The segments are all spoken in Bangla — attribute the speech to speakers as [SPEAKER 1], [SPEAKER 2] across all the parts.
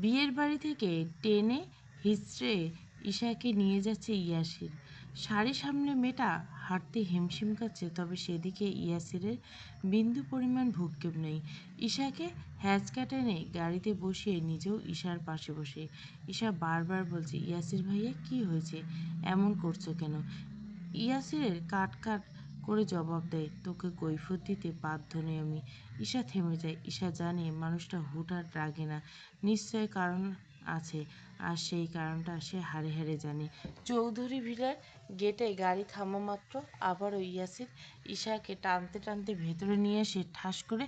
[SPEAKER 1] বিয়ের বাড়ি থেকে টেনে হিচড়ে ঈশাকে নিয়ে যাচ্ছে ইয়াসির। শাড়ি সামনে মেয়েটা হাঁটতে হিমশিম খাচ্ছে, তবে সেদিকে ইয়াসিরের বিন্দু পরিমাণ ভ্রুক্ষেপ নেই। ঈশাকে হ্যাচকা টেনে গাড়িতে বসিয়ে নিজেও ঈশার পাশে বসে ঈশা বারবার বলছে, ইয়াসির ভাইয়া কি হয়েছে, এমন করছো কেন? ইয়াসিরের কাট কাট করে জবাব দেয়, তোকে কৈফিয়ত দিতে বাধ্য নই আমি। ঈশা থেমে যায়। ঈশা জানে মানুষটা হুটহাট রাগে না, নিশ্চয় কারণ আছে, আর সেই কারণটা সে হাড়ে হাড়ে জানে। চৌধুরী ভিলার গেটে গাড়ি থামা মাত্র আবারও ইয়াসির ঈশাকে টানতে টানতে ভেতরে নিয়ে এসে ঠাস করে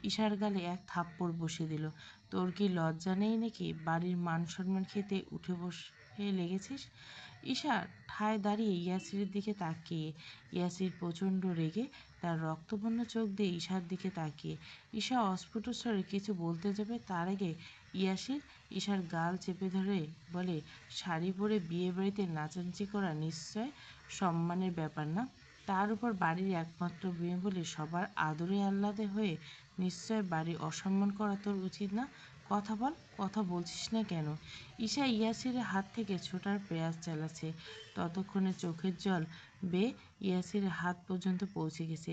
[SPEAKER 1] ঈশার গালে এক থাপ্পড় বসিয়ে দিল। তোর কি লজ্জা নেই নাকি? বাড়ির মান সম্মান খেতে উঠে বসে লেগেছিস? ঈশা ঠায় দাঁড়িয়ে ইয়াসিরের দিকে তাকিয়ে, ইয়াসির প্রচণ্ড রেগে তার রক্তবর্ণ চোখ দিয়ে ঈশার দিকে তাকিয়ে। ঈশা অস্ফুট স্বরে কিছু বলতে যাবে, তার আগে ইয়াসির ঈশার গাল চেপে ধরে বলে, শাড়ি পরে বিয়ে বাড়িতে নাচানাচি করা নিশ্চয় সম্মানের ব্যাপার না? তার উপর বাড়ির একমাত্র মেয়ে বলে সবার আদরে আহ্লাদে হয়ে নিশ্চয় বাড়ি অসম্মান করা তোর উচিত না। কথা বল, কথা বলছিস না কেন? ঈশা ইয়াসিরের হাত থেকে ছোটার প্রয়াস চালাচ্ছে, ততক্ষণে চোখের জল বেয়ে ইয়াসিরের হাত পর্যন্ত পৌঁছে গেছে।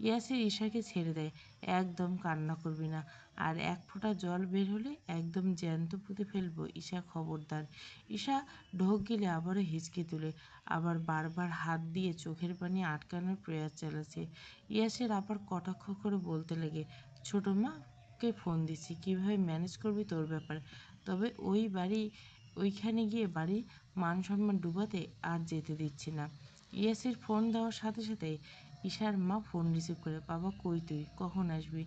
[SPEAKER 1] ইয়াসির ঈশাকে ছেড়ে দেয়, একদম কান্না করবি না, আর এক ফোঁটা জল বের হলে একদম জ্যান্ত পুঁতে ফেলবো ঈশা, খবরদার। ঈশা ঢোক গিলে আবারও হিচকি তুলে, আবার বারবার হাত দিয়ে চোখের পানি আটকানোর প্রয়াস চালাচ্ছে। ইয়াসির আবার কটাক্ষ করে বলতে লাগে, ছোট মাকে ফোন দিচ্ছি, কীভাবে ম্যানেজ করবি তোর ব্যাপার, তবে ওইখানে গিয়ে বাড়ির মান সম্মান ডুবাতে আর যেতে দিচ্ছি না। ইয়াসির ফোন দেওয়ার সাথে সাথে ঈশার মা ফোন রিসিভ করে, বাবা কই তুই, কখন আসবি?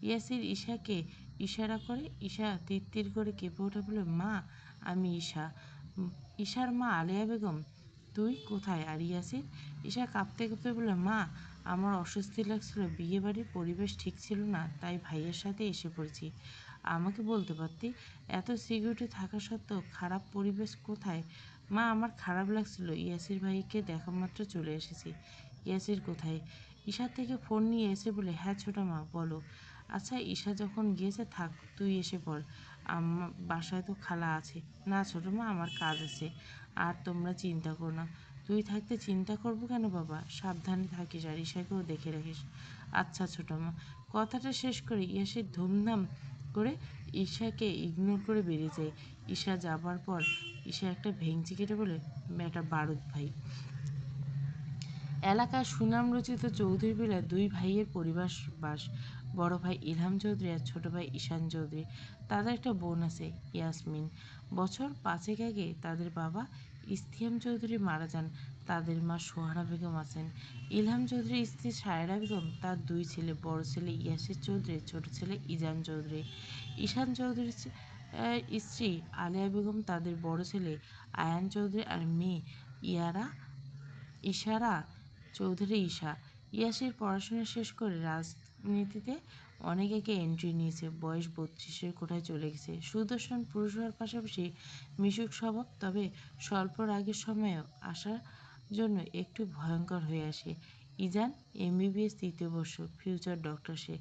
[SPEAKER 1] ইয়াসির ঈশাকে ইশারা করে। ঈশা তিত্তির করে কেঁপে ওঠে, বলে, মা আমি ঈশা। ঈশার মা আলেয়া বেগম, তুই কোথায়? আর ইয়াসির? ঈশা কাঁপতে কাঁপতে বলে, মা আমার অস্বস্তি লাগছিল, বিয়ে বাড়ির পরিবেশ ঠিক ছিল না, তাই ভাইয়ের সাথে এসে পড়েছি। আমাকে বলতে পারতি, এত সিকিউরিটি থাকা সত্ত্বেও খারাপ পরিবেশ কোথায়? মা আমার খারাপ লাগছিল, ইয়াসির ভাইকে দেখা মাত্র চলে এসেছি। ইয়াসির কোথায়? ঈশার থেকে ফোন নিয়ে এসে বলে, হ্যাঁ ছোটো মা বলো। আচ্ছা ঈশা যখন গিয়েছে থাক, তুই এসে পড়, বাসায় তো খালা আছে। না ছোটো মা, আমার কাজ আছে, আর তোমরা চিন্তা করো না। তুই থাকতে চিন্তা করবো কেন বাবা, সাবধানে থাকিস আর ঈশাকেও দেখে রাখিস। আচ্ছা ছোটো মা। কথাটা শেষ করে ইয়াসির ধুমধাম করে ঈশাকে ইগনোর করে বেরিয়ে যায়। ঈশা যাবার পর ঈশা একটা ভেঙচি কেটে বলে, বেটা বারুদ ভাই। এলাকার সুনামরচিত চৌধুরী বিলার দুই ভাইয়ের পরিবার বাস। বড় ভাই ইলহাম চৌধুরী আর ছোট ভাই ঈশান চৌধুরী। তাদের একটা বোন আছে, ইয়াসমিন। বছর 5 আগে তাদের বাবা ইস্তিয়াম চৌধুরী মারা যান। তাদের মা সোহানা বেগম আছেন। ইলহাম চৌধুরীর স্ত্রী সায়রা বেগম, তার 2 ছেলে, বড় ছেলে ইয়াসির চৌধুরী, ছোট ছেলে ইজান চৌধুরী। ঈশান চৌধুরীর স্ত্রী আলেয়া বেগম, তাদের বড় ছেলে আয়ান চৌধুরী আর মেয়ে ইশারা চৌধুরী ঈশা। ইয়াসির পড়াশোনা শেষ করে রাজনীতিতে অনেক আগে এন্ট্রি নিয়েছে, বয়স 32-এর কোঠায় চলে গেছে। সুদর্শন পুরুষ হওয়ার পাশাপাশি মিশুক স্বভাব, তবে স্বল্প রাগের সময়েও আসার জন্য একটু ভয়ঙ্কর হয়ে আসে। ইজান এমবিবিএস 3য় বর্ষ, ফিউচার ডক্টর সে।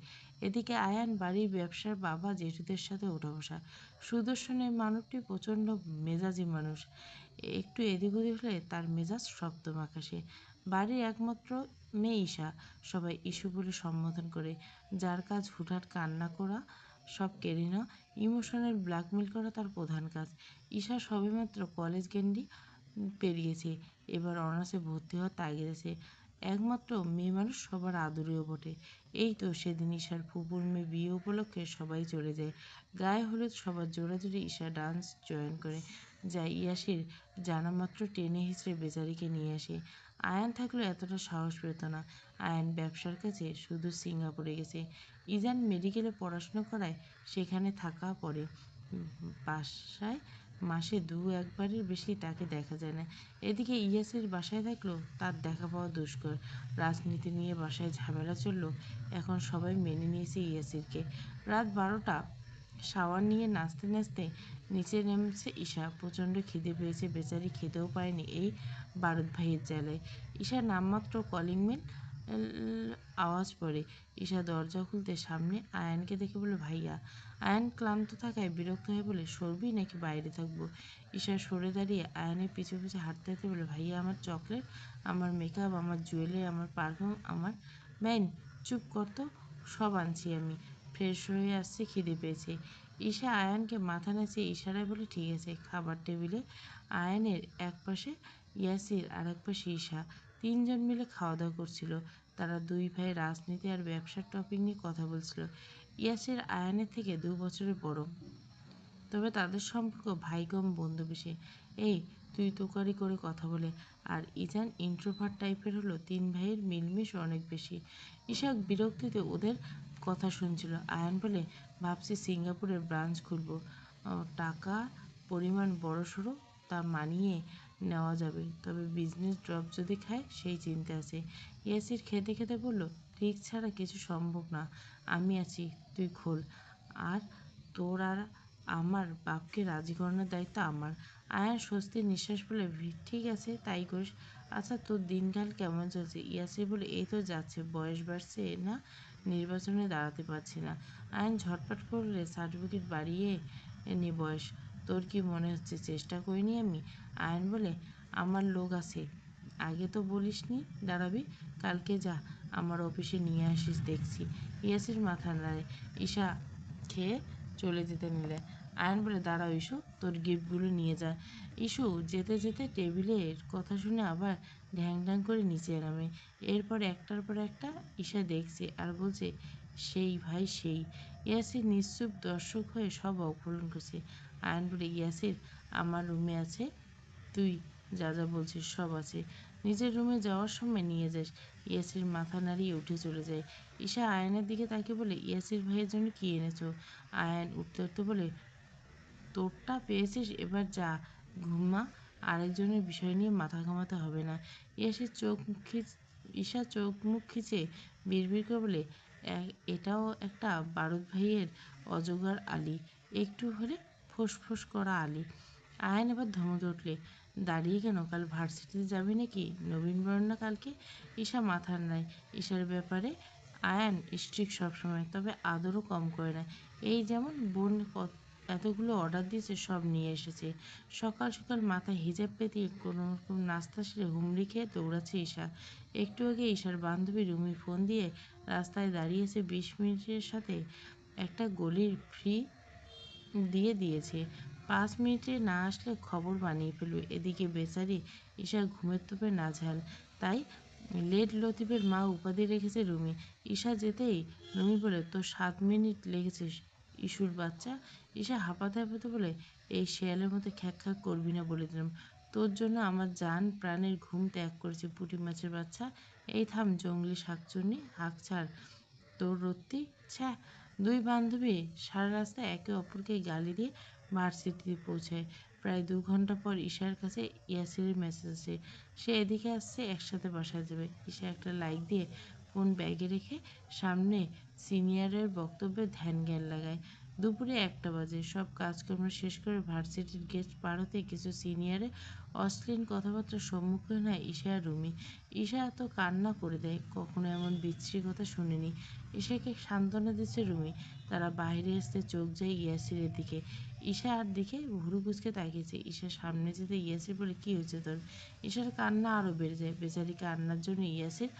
[SPEAKER 1] এদিকে আয়ান বাড়ির ব্যবসার বাবা জেঠুদের সাথে ওঠা বসা। সুদর্শনের মানবটি প্রচণ্ড মেজাজি মানুষ, একটু এদিক ওদিক হলে তার মেজাজ সপ্তম আকাশে। বাড়ির একমাত্র মেয়ে ঈশা, সবাই ইস্যু বলে সম্বোধন করে, যার কাজ হুটহাট কান্না করা, সব কেড়ে নেওয়া, ইমোশনাল ব্ল্যাকমেল করা তার প্রধান কাজ। ঈশা সবেমাত্র কলেজ গেন্ডি পেরিয়েছে, এবার অনার্সে ভর্তি হওয়ার তাগিদ আছে। একমাত্র মেয়ে মানুষ, সবার আদরেও বটে। এই তো সেদিন ঈশার ফুপুর মেয়ে বিয়ে উপলক্ষে সবাই চলে যায়। গায়ে হলুদ সবার জোড়াজুড়ি ঈশা ডান্স জয়েন করে যায়। ইয়াসির জানা মাত্র টেনে হিঁচড়ে বেচারিকে নিয়ে আসে। আয়ান থাকলেও এতটা সাহস পেত না। আয়ান ব্যবসার কাছে শুধু সিঙ্গাপুরে গেছে। ইজান মেডিকেলে পড়াশোনা করায় সেখানে থাকা পড়ে। বাসায় মাসে 2-1বারের বেশি তাকে দেখা যায় না। এদিকে ইয়াসির বাসায় থাকলেও তার দেখা পাওয়া দুষ্কর। রাজনীতি নিয়ে বাসায় ঝামেলা চলল, এখন সবাই মেনে নিয়েছে ইয়াসিরকে। রাত 12টা, শাওয়ার নিয়ে নাচতে নাচতে নিচে নেমেছে ঈশা। প্রচণ্ড খিদে পেয়েছে, বেচারি খেতেও পায়নি এই বারুদ ভাইয়ের জ্বালায়। ঈশা নামমাত্র কলিং বেল আওয়াজ পড়ে। ঈশা দরজা খুলতে সামনে আয়ানকে দেখে বলে ভাইয়া। আয়ান ক্লান্ত থাকায় বিরক্ত হয়ে বলে সরবি নাকি বাইরে থাকবো। ঈশা সরে দাঁড়িয়ে আয়ানের পিছু পিছু হাঁটতে হাঁটতে বলে ভাইয়া আমার চকলেট, আমার মেকআপ, আমার জুয়েলারি, আমার পারফিউম, আমার ম্যান চুপ কর তো, সব আনছি আমি। ফ্রেশ হয়ে আসছে, খিদে পেয়েছে। ঈশা আয়ানকে মাথা নাচিয়ে ইশারায় বলে ঠিক আছে। খাবার টেবিলে আয়ানের এক পাশে ইয়াসির আর এক পাশে ঈশা, তিনজন মিলে খাওয়া দাওয়া করছিল। তারা দুই ভাই রাজনীতি আর ব্যবসার টপিক নিয়ে কথা বলছিল। ইয়াসির আয়ানের থেকে 2 বছরের বড়, তবে তাদের সম্পর্ক ভাই কম বন্ধু বেশি। এই তুই তোকারি করে কথা বলে, আর ইজান ইন্ট্রোভার্ট টাইপের হলো। তিন ভাইয়ের মিলমিশ অনেক বেশি। ঈশাক বিরক্তিতে ওদের কথা শুনছিল। আয়ান বলে ভাবছি সিঙ্গাপুরের ব্রাঞ্চ খুলবো, টাকা পরিমাণ বড়সড়, তা মানিয়ে নেওয়া যাবে, তবে বিজনেস ড্রপ যদি খায় সেই চিন্তা আছে। ইয়াসির খেতে খেতে বলল রিস্ক ছাড়া কিছু সম্ভব না, আমি আছি, তুই খোল। আর তোর আর আমার বাপকে রাজি করানোর দায়িত্ব আমার। আয়ান স্বস্তির নিঃশ্বাস ফেলে ঠিক আছে তাই করিস। আচ্ছা তোর দিনকাল কেমন চলছে? ইয়াসির বলে এই তো যাচ্ছে, বয়স বাড়ছে না, নির্বাচনে দাঁড়াতে পারছি না। আয়ান ঝটপট করলে সার্টিফিকেট বাড়িয়ে নি বয়স, তোর কি মনে হচ্ছে চেষ্টা করিনি আমি? আয়ান বলে আমার লোক আছে, আগে তো বলিসনি দাঁড়াবি, কালকে যা আমার অফিসে নিয়ে আসিস দেখছি। ইয়াসির মাথা নাড়ে। ঈশা খেয়ে চলে যেতে নিলে আয়ান বলে দাঁড়াও ইস্যু, তোর গিফটগুলো নিয়ে যা। ইস্যু যেতে যেতে টেবিলের কথা শুনে আবার ঢ্যাং ঢ্যাং করে নিচে নামে। এরপর একটার পর একটা ঈশা দেখছে আর বলছে সেই ভাই সেই। ইয়াসির নিশ্চুপ দর্শক হয়ে সব অপূরণ করছে। আয়ান বলে ইয়াসির আমার রুমে আছে, তুই যা যা বলছিস সব আছে, নিজের রুমে যাওয়ার সময় নিয়ে যাস। ইয়াসির মাথা নাড়িয়ে উঠে চলে যায়। ঈশা আয়ানের দিকে তাকিয়ে বলে ইয়াসির ভাইয়ের জন্য কি এনেছো? আয়ান উঠতে উঠতে বলে তোরটা পেয়েছিস, এবার যা ঘুমা, আরেকজনের বিষয় নিয়ে মাথা ঘামাতে হবে না। ইয়াসির চোখ খিচ ঈশা চোখ মুখ খিচে বিড়বিড় করে বলে এটাও একটা বারুদ ভাইয়ের অজগর আলী, একটু হলে ফোঁস করা আলী। আয়ান এবার ধমকে উঠলে দাঁড়িয়ে কেন, কাল ভার্সিটিতে যাবি নাকি? নবীনবরণ না কালকে? ঈশা মাথার নাই। ঈশার ব্যাপারে আয়ান স্ট্রিক্ট সবসময়, তবে আদরও কম করে না। এই যেমন বোন এতগুলো অর্ডার দিয়েছে, সব নিয়ে এসেছে। সকাল সকাল মাথায় হিজাব পেতিয়ে কোনো রকম নাস্তা সেরে হুমড়ি খেয়ে দৌড়াচ্ছে ঈশা। একটু আগে ঈশার বান্ধবী রুমি ফোন দিয়ে রাস্তায় দাঁড়িয়েছে, 20 মিনিটের সাথে একটা গলির ফ্রি দিয়ে দিয়েছে, 5 মিনিটে না আসলে খবর বানিয়ে ফেলবে। এদিকে বেচারি ঈশা ঘুমের তোপে নাজেহাল, তাই লেট লতিফের মা উপাধি রেখেছে রুমি। ঈশা যেতেই রুমি বলে তোর 7 মিনিট লেগেছে ইস্যুর বাচ্চা। ঈশা হাঁপাতে হাঁপাতে বলে এই শেয়ালের মতো খ্যাক খ্যাক করবি না বলে দিলাম, তোর জন্য আমার জান প্রাণের ঘুম ত্যাগ করেছে পুঁটি মাছের বাচ্চা। এই থাম জঙ্গলি শাকচুন্নি, হাঁক ছাড় তোর রত্তি, ছ্যা। দুই বান্ধবী সারা রাস্তায় একে অপরকে গালি দিয়ে ভার্সিটিতে পৌঁছায়। প্রায় 2 ঘন্টা পর ঈশার কাছে ইয়াসিরের মেসেজ আসে, সে এদিকে আসছে, একসাথে বাসায় যাবে। ঈশা একটা লাইক দিয়ে ফোন ব্যাগে রেখে সামনে সিনিয়রের বক্তব্যে ধ্যান জ্ঞান লাগায়। দুপুরে 1টা বাজে। সব কাজকর্ম শেষ করে ভার্সিটির গেট পার হতে কিছু সিনিয়রের অশ্লীল কথাবার্তার সম্মুখীন হয় ঈশা আর রুমি। ঈশা এত কান্না করে দেয়, কখনো এমন বিশ্রী কথা শুনেনি। ঈশাকে সান্ত্বনা দিচ্ছে রুমি। তারা বাইরে আসতে চোখ যায় ইয়াসিরের দিকে। ঈশা আর দিকে ভুরু কুচকে তাকিয়েছে। ঈশার সামনে যেতে ইয়াসির বলে কি হয়েছে তোর? ঈশার কান্না আরো বেড়ে যায়। বেচারি কান্নার জন্য ইয়াসির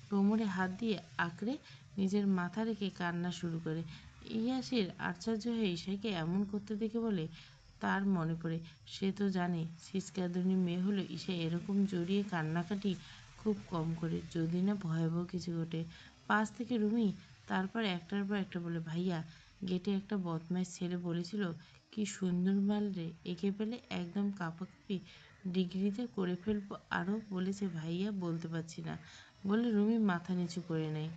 [SPEAKER 1] কোমরে হাত দিয়ে আঁকড়ে নিজের মাথা রেখে কান্না শুরু করে। ইয়াসির আশ্চর্য হয়ে ঈশাকে এমন করতে দেখে বলে তার মনে পড়ে, সে তো জানে সিসকাদুনি মেয়ে হলো ঈশা এরকম জড়িয়ে কান্নাকাটি খুব কম করে, যদি না ভয়াবহ কিছু ঘটে। পাশ থেকে রুমি তারপর একটার পর একটা বলে ভাইয়া গেটে একটা বদমাইশ ছেলে বলেছিল কি সুন্দর মাল রে, একে পেলে একদম কাঁপাকাঁপি, ডিগ্রিতে করে ফেলবো। আরও বলেছে ভাইয়া বলতে পারছি না বলে রুমি মাথা নিচু করে নেয়।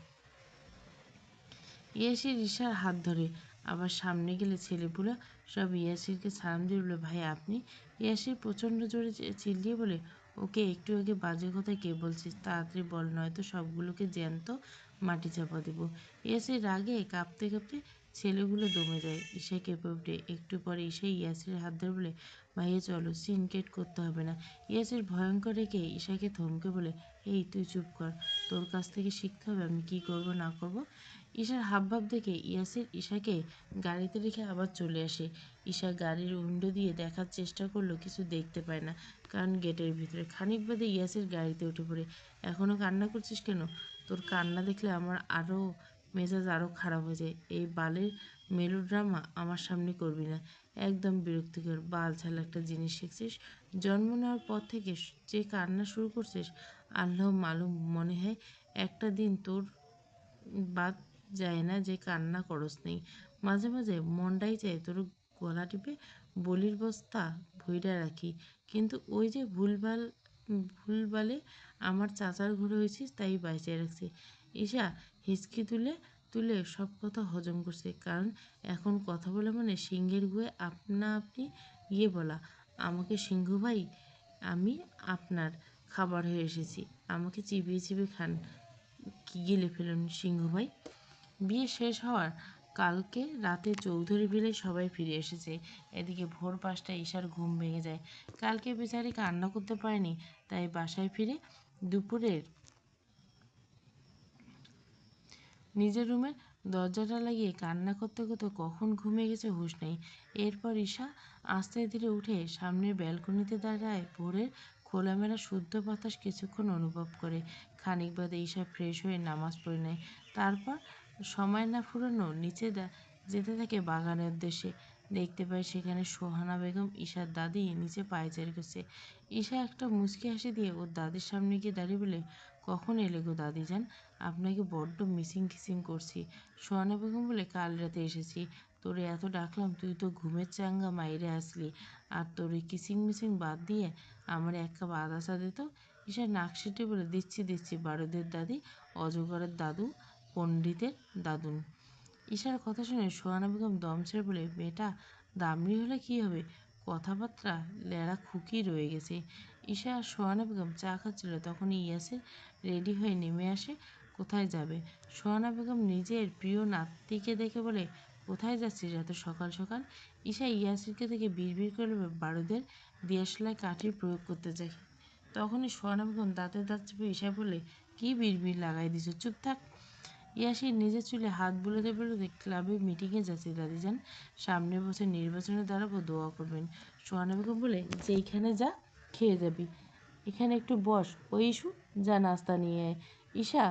[SPEAKER 1] ইয়াসির ঈশার হাত ধরে, আবার সামনে গেলে ছেলেপুলে সব ইয়াসিরকে সালাম দিয়ে বলে ভাই আপনি? ইয়াসির প্রচণ্ড জোরে চিল্লিয়ে বলে ওকে একটু আগে বাজে কথা কে বলছিস, তাড়াতাড়ি বল, নয়তো সবগুলোকে জ্যান্ত মাটি চাপা দেবো। ইয়াসির রাগে কাঁপতে কাঁপতে ছেলেগুলো দমে যায়। ঈশা কেঁপে ওঠে। একটু পরে ঈশা ইয়াসিরের হাত ধরে বলে, ভাইয়া চলো, সিনক্রেট করতে হবে না। ইয়াসির ভয়ঙ্কর রেখে ঈশাকে থমকে বলে, এই তুই চুপ কর, তোর কাছ থেকে শিখতে হবে আমি কি করব না করব। ঈশার হাবভাব দেখে ইয়াসির ঈশাকে গাড়িতে রেখে আবার চলে আসে। ঈশা গাড়ির উইন্ডো দিয়ে দেখার চেষ্টা করলো, কিছু দেখতে পায় না, কারণ গেটের ভিতরে। খানিক বাদে ইয়াসির গাড়িতে উঠে পড়ে। এখনো কান্না করছিস কেন? তোর কান্না দেখলে আমার আরও মেজাজ আরও খারাপ হয়ে যায়। এই বালের মেলোড্রামা আমার সামনে করবি না। একদম বিরক্তিকর বালছাল একটা জিনিস শিখছিস। জন্ম নেওয়ার পর থেকে যে কান্না শুরু করছিস, আল্লাহ মালুম, মনে হয় একটা দিন তোর বাদ যায় না যে কান্না করস নেই। মাঝে মাঝে মনটাই চায় তোর গলা টিপে বলির বস্তা ভইরা রাখি, কিন্তু ওই যে ভুলবালে আমার চাচার ঘরে হয়েছিস তাই বাঁচিয়ে রাখছি। ঈশা হিচকি তুলে তুলে সব কথা হজম করছে, কারণ এখন কথা বলা মানে সিংহের গুয়ে আপনা আপনি গিয়ে বলা, আমাকে সিংহ ভাই, আমি আপনার খাবার হয়ে এসেছি, আমাকে চিবিয়ে চিবিয়ে খান। কি গিলে ফেলুন সিংহ ভাই। বিয়ে শেষ হওয়ার কালকে রাতে চৌধুরী ভিলে সবাই ফিরে এসেছে। এদিকে ভোর 5টায় ঈশার ঘুম ভেঙে যায়। কালকে বেচারি কান্না করতে পারেনি, তাই বাসায় ফিরে দুপুরের নিজের রুমের দরজাটা লাগিয়ে কান্না করতে করতে কখন ঘুমিয়ে গেছে হুঁশ নেই। এরপর ঈশা আস্তে ধীরে উঠে সামনের ব্যালকনিতে দাঁড়ায়। ভোরের খোলামেলা শুদ্ধ বাতাস কিছুক্ষণ অনুভব করে। খানিক বাদে ঈশা ফ্রেশ হয়ে নামাজ পড়ে নেয়। তারপর সময় না ফুরানো নিচে যেতে থাকে বাগানের উদ্দেশ্যে। দেখতে পায় সেখানে সোহানা বেগম, ঈশার দাদি, নিচে পায়চারি করছে। ঈশা একটা মুচকি হাসি দিয়ে ওর দাদির সামনে গিয়ে দাঁড়িয়ে বলে, কখন এলে গো দাদিজান? আপনাকে বড্ড মিসিং খিসিং করছি। সোহানা বেগম বলে, কাল রাতে এসেছি, তোরে এত ডাকলাম তুই তো ঘুমের চাঙ্গা মাইরে আসলি। আর তোর ওই কিসিং মিসিং বাদ দিয়ে আমার এক কাপ আদা চা দিত। ঈশা নাক সিটে বলে, দিচ্ছি দিচ্ছি, বারুদের দাদি, অজগরের দাদু, পণ্ডিতের দাদুন। ঈশার কথা শুনে সোহানা বেগম দম ছেড়ে বলে, মেয়েটা দামড়ি হলে কী হবে, কথাবার্তা লেড়া খুকি রয়ে গেছে। ঈশা আর সোহানা বেগম চা খাচ্ছিল, তখনই ইয়াসির রেডি হয়ে নেমে আসে। কোথায় যাবে? সোহানা বেগম নিজের প্রিয় নাতিকে দেখে বলে, কোথায় যাচ্ছিস এত সকাল সকাল? ঈশা ইয়াসিরকে দেখে বিড়বিড় করে বারুদের দিয়াশলায় কাঠির প্রয়োগ করতে যায়। তখনই সোহানা বেগম দাঁতে দাঁত চেপে ঈশা বলে, কি বিড়বিড় লাগাই দিছ, চুপ থাক। ইয়াসির নিজের চুলে হাত বুলোতে বুলোতে, ক্লাবে মিটিংয়ে যাচ্ছি দাদিজান, সামনের বছর নির্বাচনে দাঁড়াবো, দোয়া করবেন। সোহানা বেগম বলে, যেইখানে যা খেয়ে যাবি, এখানে একটু বস। ওই ইস্যু, যা নাস্তা নিয়ে আয়। ঈশা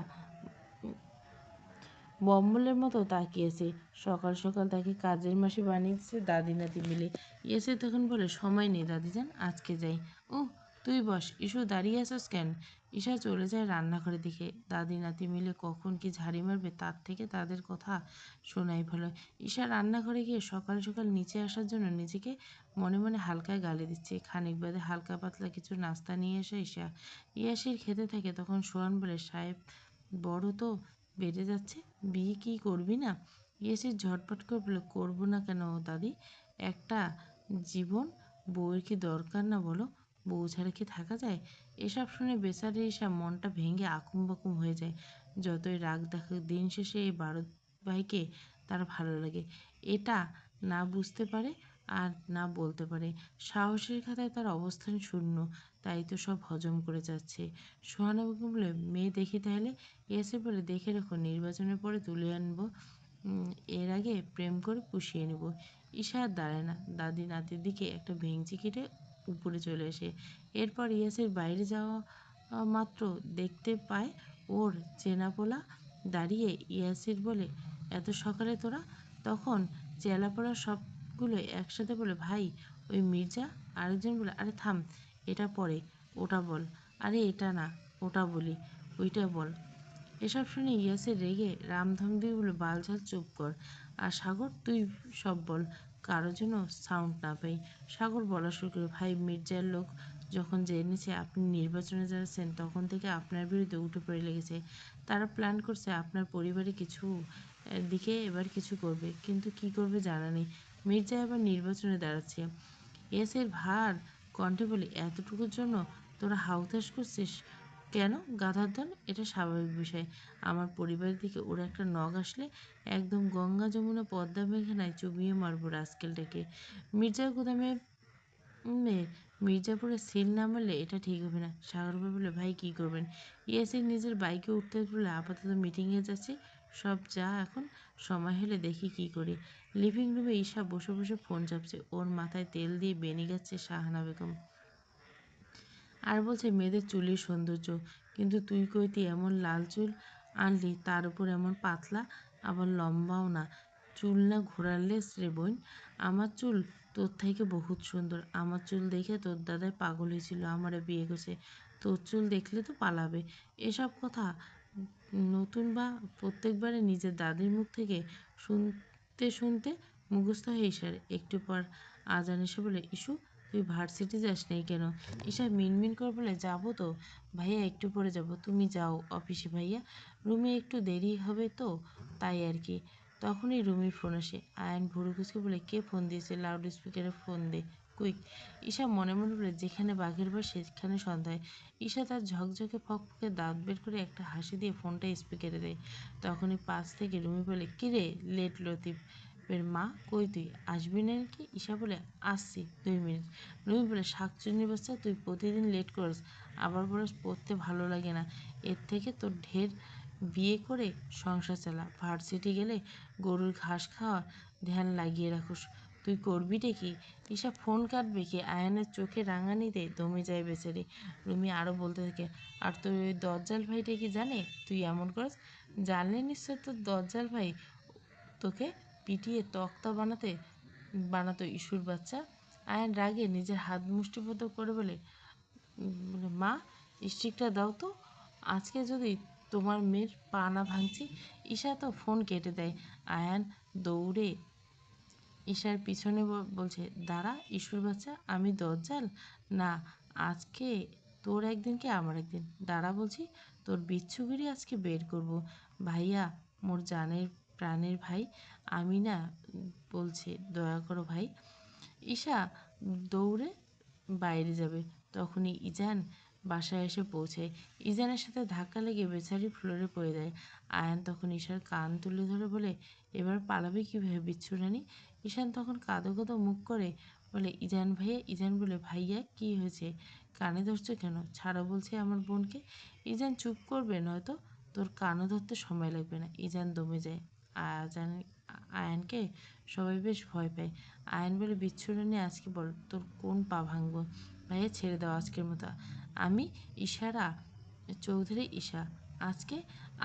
[SPEAKER 1] বম্বলের মতো তাকিয়েছে। সকাল সকাল তাকে কাজের মাসি বানিয়ে দিচ্ছে দাদি নাতি মিলে। ইয়েসে তখন বলে, সময় নেই দাদিজান, আজকে যাই। ও, তুই বস, ইস্যু দাঁড়িয়ে আছিস কেন? ঈশা চলে যায় রান্নাঘরের দিকে। দাদি নাতি মিলে কখন কি ঝাড়ি মারবে তার থেকে তাদের কথা শোনাই ভালো। ঈশা রান্নাঘরে গিয়ে সকাল সকাল নিচে আসার জন্য নিজেকে মনে মনে হালকা গালি দিচ্ছে। খানিক বাদে হালকা পাতলা কিছু নাস্তা নিয়ে এসে ঈশা ইয়াসির খেতে থাকে। তখন সোহান বলে, সাহেব বড় তো বেড়ে যাচ্ছে, বিয়ে কি করবি না? ইয়াসির ঝটপট করে বলে, করবো না কেন দাদি, একটা জীবন বউয়ের কি দরকার না বলো? বউ ছাড়া কি থাকা যায়? এসব শুনে বেচারি ঈশা মনটা ভেঙে আকুম বাকুম হয়ে যায়। যতই রাগ দেখাক, দিন শেষে এই বারদ ভাইকে তার ভালো লাগে। এটা না বুঝতে পারে আর না বলতে পারে। সাহসের খাতায় তার অবস্থান শূন্য, তাই তো সব হজম করে যাচ্ছে। সোহানা বেগম বলে, মেয়ে দেখি তাহলে? এসে বলে, দেখে রেখো, নির্বাচনের পরে তুলে আনবো, এর আগে প্রেম করে পুষিয়ে নেব। ঈশা আর দাঁড়ায় না, দাদি নাতির দিকে একটা ভেঙচি কেটে উপরে চলে আসে। এরপর ইয়াসের বাইরে যাওয়া মাত্র দেখতে পায় ওর চেনাপোলা দাঁড়িয়ে। ইয়াসির বলে, এত সকালে তোরা? তখন চেলাপোলা সবগুলো একসাথে বলে, ভাই ওই মির্জা। আরেকজন বলে, আরে থাম, এটা পরে, ওটা বল। আরে এটা না, ওটা বলি, ওইটা বল। এসব শুনে ইয়াসের রেগে রামধম দিয়ে বলে, বালছাল চুপ কর। আর সাগর, তুই সব বল, কারো যেন সাউন্ড না পাই। সাগর বলা শুরু করে, ভাই মির্জার লোক যখন জেনেছে আপনি নির্বাচনে যাচ্ছেন, তখন থেকে আপনার বিরুদ্ধে উঠে পড়ে লেগেছে। তারা প্ল্যান করছে আপনার পরিবারে কিছু দিকে এবার কিছু করবে, কিন্তু কি করবে জানা নেই। মির্জা এবার নির্বাচনে দাঁড়াচ্ছে। এসের ভার কণ্ঠে বলে, এতটুকুর জন্য তোরা হাউতাস করছিস? কেন গাধার দল? এটা স্বাভাবিক বিষয়। আমার পরিবারের দিকে ওরা একটা নখ আসলে একদম গঙ্গা যমুনা পদ্মা মেঘনায় চুবিয়ে মারবো রাস্কেলটাকে। মির্জার গুদামে মেয়ে মির্জাপুরে সিল না মারলে এটা ঠিক হবে না। সাগর ভাই বলে, ভাই কী করবেন? ইয়াসির নিজের বাইকে উঠতে বলে, আপাতত মিটিংয়ে যাচ্ছে, সব যা এখন, সময় হলে দেখি কি করি। লিভিং রুমে ঈশা বসে বসে ফোন চাপছে, ওর মাথায় তেল দিয়ে বেনি গাচ্ছে শাহানা বেগম। আর বলছে মেয়েদের চুলের সৌন্দর্য, কিন্তু তুই কইতি এমন লাল চুল আনলি, তার উপর এমন পাতলা, আবার লম্বাও না। চুল না ঘোড়ার লেজ রে বোন। আমার চুল তোর থেকে বহুত সুন্দর। আমার চুল দেখে তোর দাদাই পাগল হয়েছিল, আমারে বিয়ে করছে। তোর চুল দেখলে তো পালাবে। এসব কথা নতুন বা প্রত্যেকবারে নিজের দাদির মুখ থেকে শুনতে শুনতে মুখস্থ হয়ে ইশার। একটু পর আজান এসে বলে, ইস্যু তুই ভার্সিটি যাস নাই কেন? ঈশা মিনমিন করে বলে, যাবো তো ভাইয়া, একটু পরে যাব, তুমি যাও অফিসে ভাইয়া, রুমে একটু দেরি হবে তো তাই আর কি। তখনই রুমির ফোন আসে। আয়ান ভুরু কুচকে বলে, কে ফোন দিয়েছে? লাউড স্পিকারে ফোন দে কুইক। ঈশা মনে মনে বলে, যেখানে বাঘের বাস সেখানে সন্ধ্যায়। ঈশা তার ঝকঝকে ফকফকে দাঁত বের করে একটা হাসি দিয়ে ফোনটা স্পিকারে দেয়। তখনই পাশ থেকে রুমি বলে, কিরে লেট লতিফ এর মা, কই তুই আসবি না নাকি? ঈশা বলে, আসছি 2 মিনিট। রুমি বলে, শাকচুন্নির বাচ্চা, তুই প্রতিদিন লেট করিস, আবার বরস পড়তে ভালো লাগে না, এর থেকে তোর ঢের বিয়ে করে সংসার চালা, ভার্সিটি গেলে গরুর ঘাস খাওয়া ধ্যান লাগিয়ে রাখোস। তুই করবিটা কি? ঈশা ফোন কাটবে কি আয়ানের চোখে রাঙানিতে দমে যায় বেচারি। রুমি আরও বলতে থাকে, আর তোর ওই দজ্জাল ভাইটা কি জানে তুই এমন করিস? জানলে নিশ্চয় তোর দজ্জাল ভাই তোকে পিটিয়ে তক্তা বানাতো ইস্যুর বাচ্চা। আয়ান রাগে নিজের হাত মুষ্টিবদ্ধ করে বলে, মা স্টিকটা দাও তো, আজকে যদি তোমার মেয়ের পা না ভাঙছি। ঈশা তো ফোন কেটে দেয়। আয়ান দৌড়ে ঈশার পিছনে বলছে, দাঁড়া ইস্যুর বাচ্চা, আমি দজ্জাল না, আজকে তোর একদিন কি আমার একদিন, দাঁড়া বলছি, তোর বিচ্ছুগিরি আজকে বের করব। ভাইয়া মোর জানের প্রাণের ভাই, আমি না বলছে, দয়া করো ভাই। ঈশা দৌড়ে বাইরে যাবে, তখনই ইজান বাসায় এসে পৌঁছায়। ইজানের সাথে ধাক্কা লেগে বেচারি ফ্লোরে পড়ে যায়। আয়ান তখন ঈশার কান তুলে ধরে বলে, এবার পালাবে কীভাবে বিচ্ছু রানী? ঈশান তখন কাঁদো কাঁদো মুখ করে বলে, ইজান ভাইয়া। ইজান বলে, ভাইয়া কী হয়েছে? কানে ধরছো কেন? ছাড়ো বলছে আমার বোনকে। ইজান চুপ করবে, নয়তো তোর কানও ধরতে সময় লাগবে না। ইজান দমে যায়। আজান আয়ানকে সবাই বেশ ভয় পায়। আয়ান বলে, বিচ্ছু রানী আজকে বল তোর কোন পা ভাঙবো? ভাইয়া ছেড়ে দাও আজকের মতো। আমি ইশারা চৌধুরী ঈশা আজকে